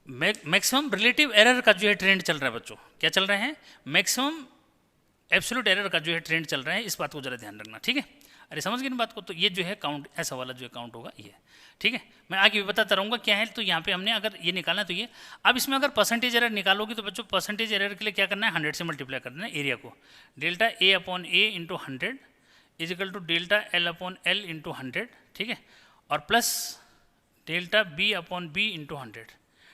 मैक्सिमम रिलेटिव एरर का जो है ट्रेंड चल रहा है बच्चों। क्या चल रहा है, मैक्सिमम एब्सोल्यूट एरर का जो है ट्रेंड चल रहा है, इस बात को जरा ध्यान रखना, ठीक है। अरे समझ गए ना बात को। तो ये जो है काउंट, ऐसा वाला जो है काउंट होगा ये, ठीक है। मैं आगे भी बताता रहूँगा क्या है। तो यहाँ पे हमने अगर ये निकालना तो ये, अब इसमें अगर परसेंटेज एरर निकालोगे तो बच्चों परसेंटेज एरर के लिए क्या करना है, 100 से मल्टीप्लाई कर देना है एरिया को। Delta A upon A into 100 is equal to delta L upon L into 100, ठीक है, और plus delta B upon B into 100,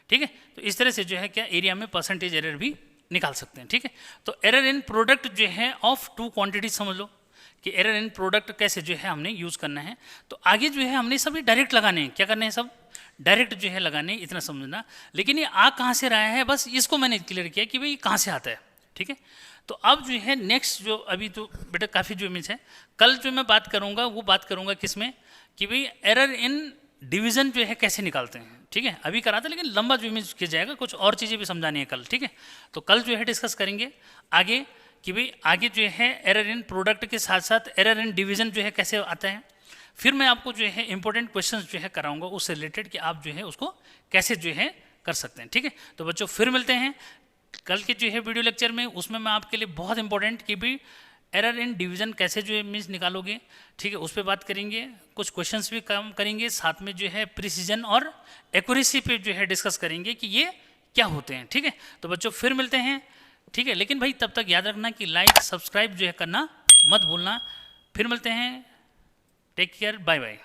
ठीक है। तो इस तरह से जो है क्या एरिया में परसेंटेज एरर भी निकाल सकते हैं, ठीक है। तो एरर इन प्रोडक्ट जो है ऑफ 2 क्वांटिटी समझ लो कि एरर इन प्रोडक्ट कैसे जो है हमने यूज़ करना है। तो आगे जो है हमने सभी डायरेक्ट लगाने हैं, क्या करने हैं, सब डायरेक्ट जो है लगाने हैं, इतना समझना। लेकिन ये आ कहाँ से रहा है, बस इसको मैंने क्लियर किया कि भाई कहाँ से आता है, ठीक है। तो अब जो है नेक्स्ट जो अभी तो बेटा काफ़ी जो इमेज है, कल जो मैं बात करूँगा वो बात करूँगा किसमें, कि भाई एरर इन डिवीज़न जो है कैसे निकालते हैं, ठीक है। अभी करा था लेकिन लंबा जो इमेज किया जाएगा, कुछ और चीज़ें भी समझानी है कल, ठीक है। तो कल जो है डिस्कस करेंगे आगे कि भाई आगे जो है एरर इन प्रोडक्ट के साथ साथ एरर इन डिवीज़न जो है कैसे आता है। फिर मैं आपको जो है इंपॉर्टेंट क्वेश्चंस जो है कराऊंगा उससे रिलेटेड कि आप जो है उसको कैसे जो है कर सकते हैं, ठीक है। तो बच्चों फिर मिलते हैं कल के जो है वीडियो लेक्चर में। उसमें मैं आपके लिए बहुत इंपॉर्टेंट कि भाई एरर इन डिवीज़न कैसे जो है मीन्स निकालोगे, ठीक है, उस पर बात करेंगे। कुछ क्वेश्चंस भी काम करेंगे, साथ में जो है प्रिसीजन और एक्यूरेसी पे जो है डिस्कस करेंगे कि ये क्या होते हैं, ठीक है। तो बच्चों फिर मिलते हैं, ठीक है। लेकिन भाई तब तक याद रखना कि लाइक सब्सक्राइब जो है करना मत भूलना। फिर मिलते हैं, टेक केयर, बाय बाय।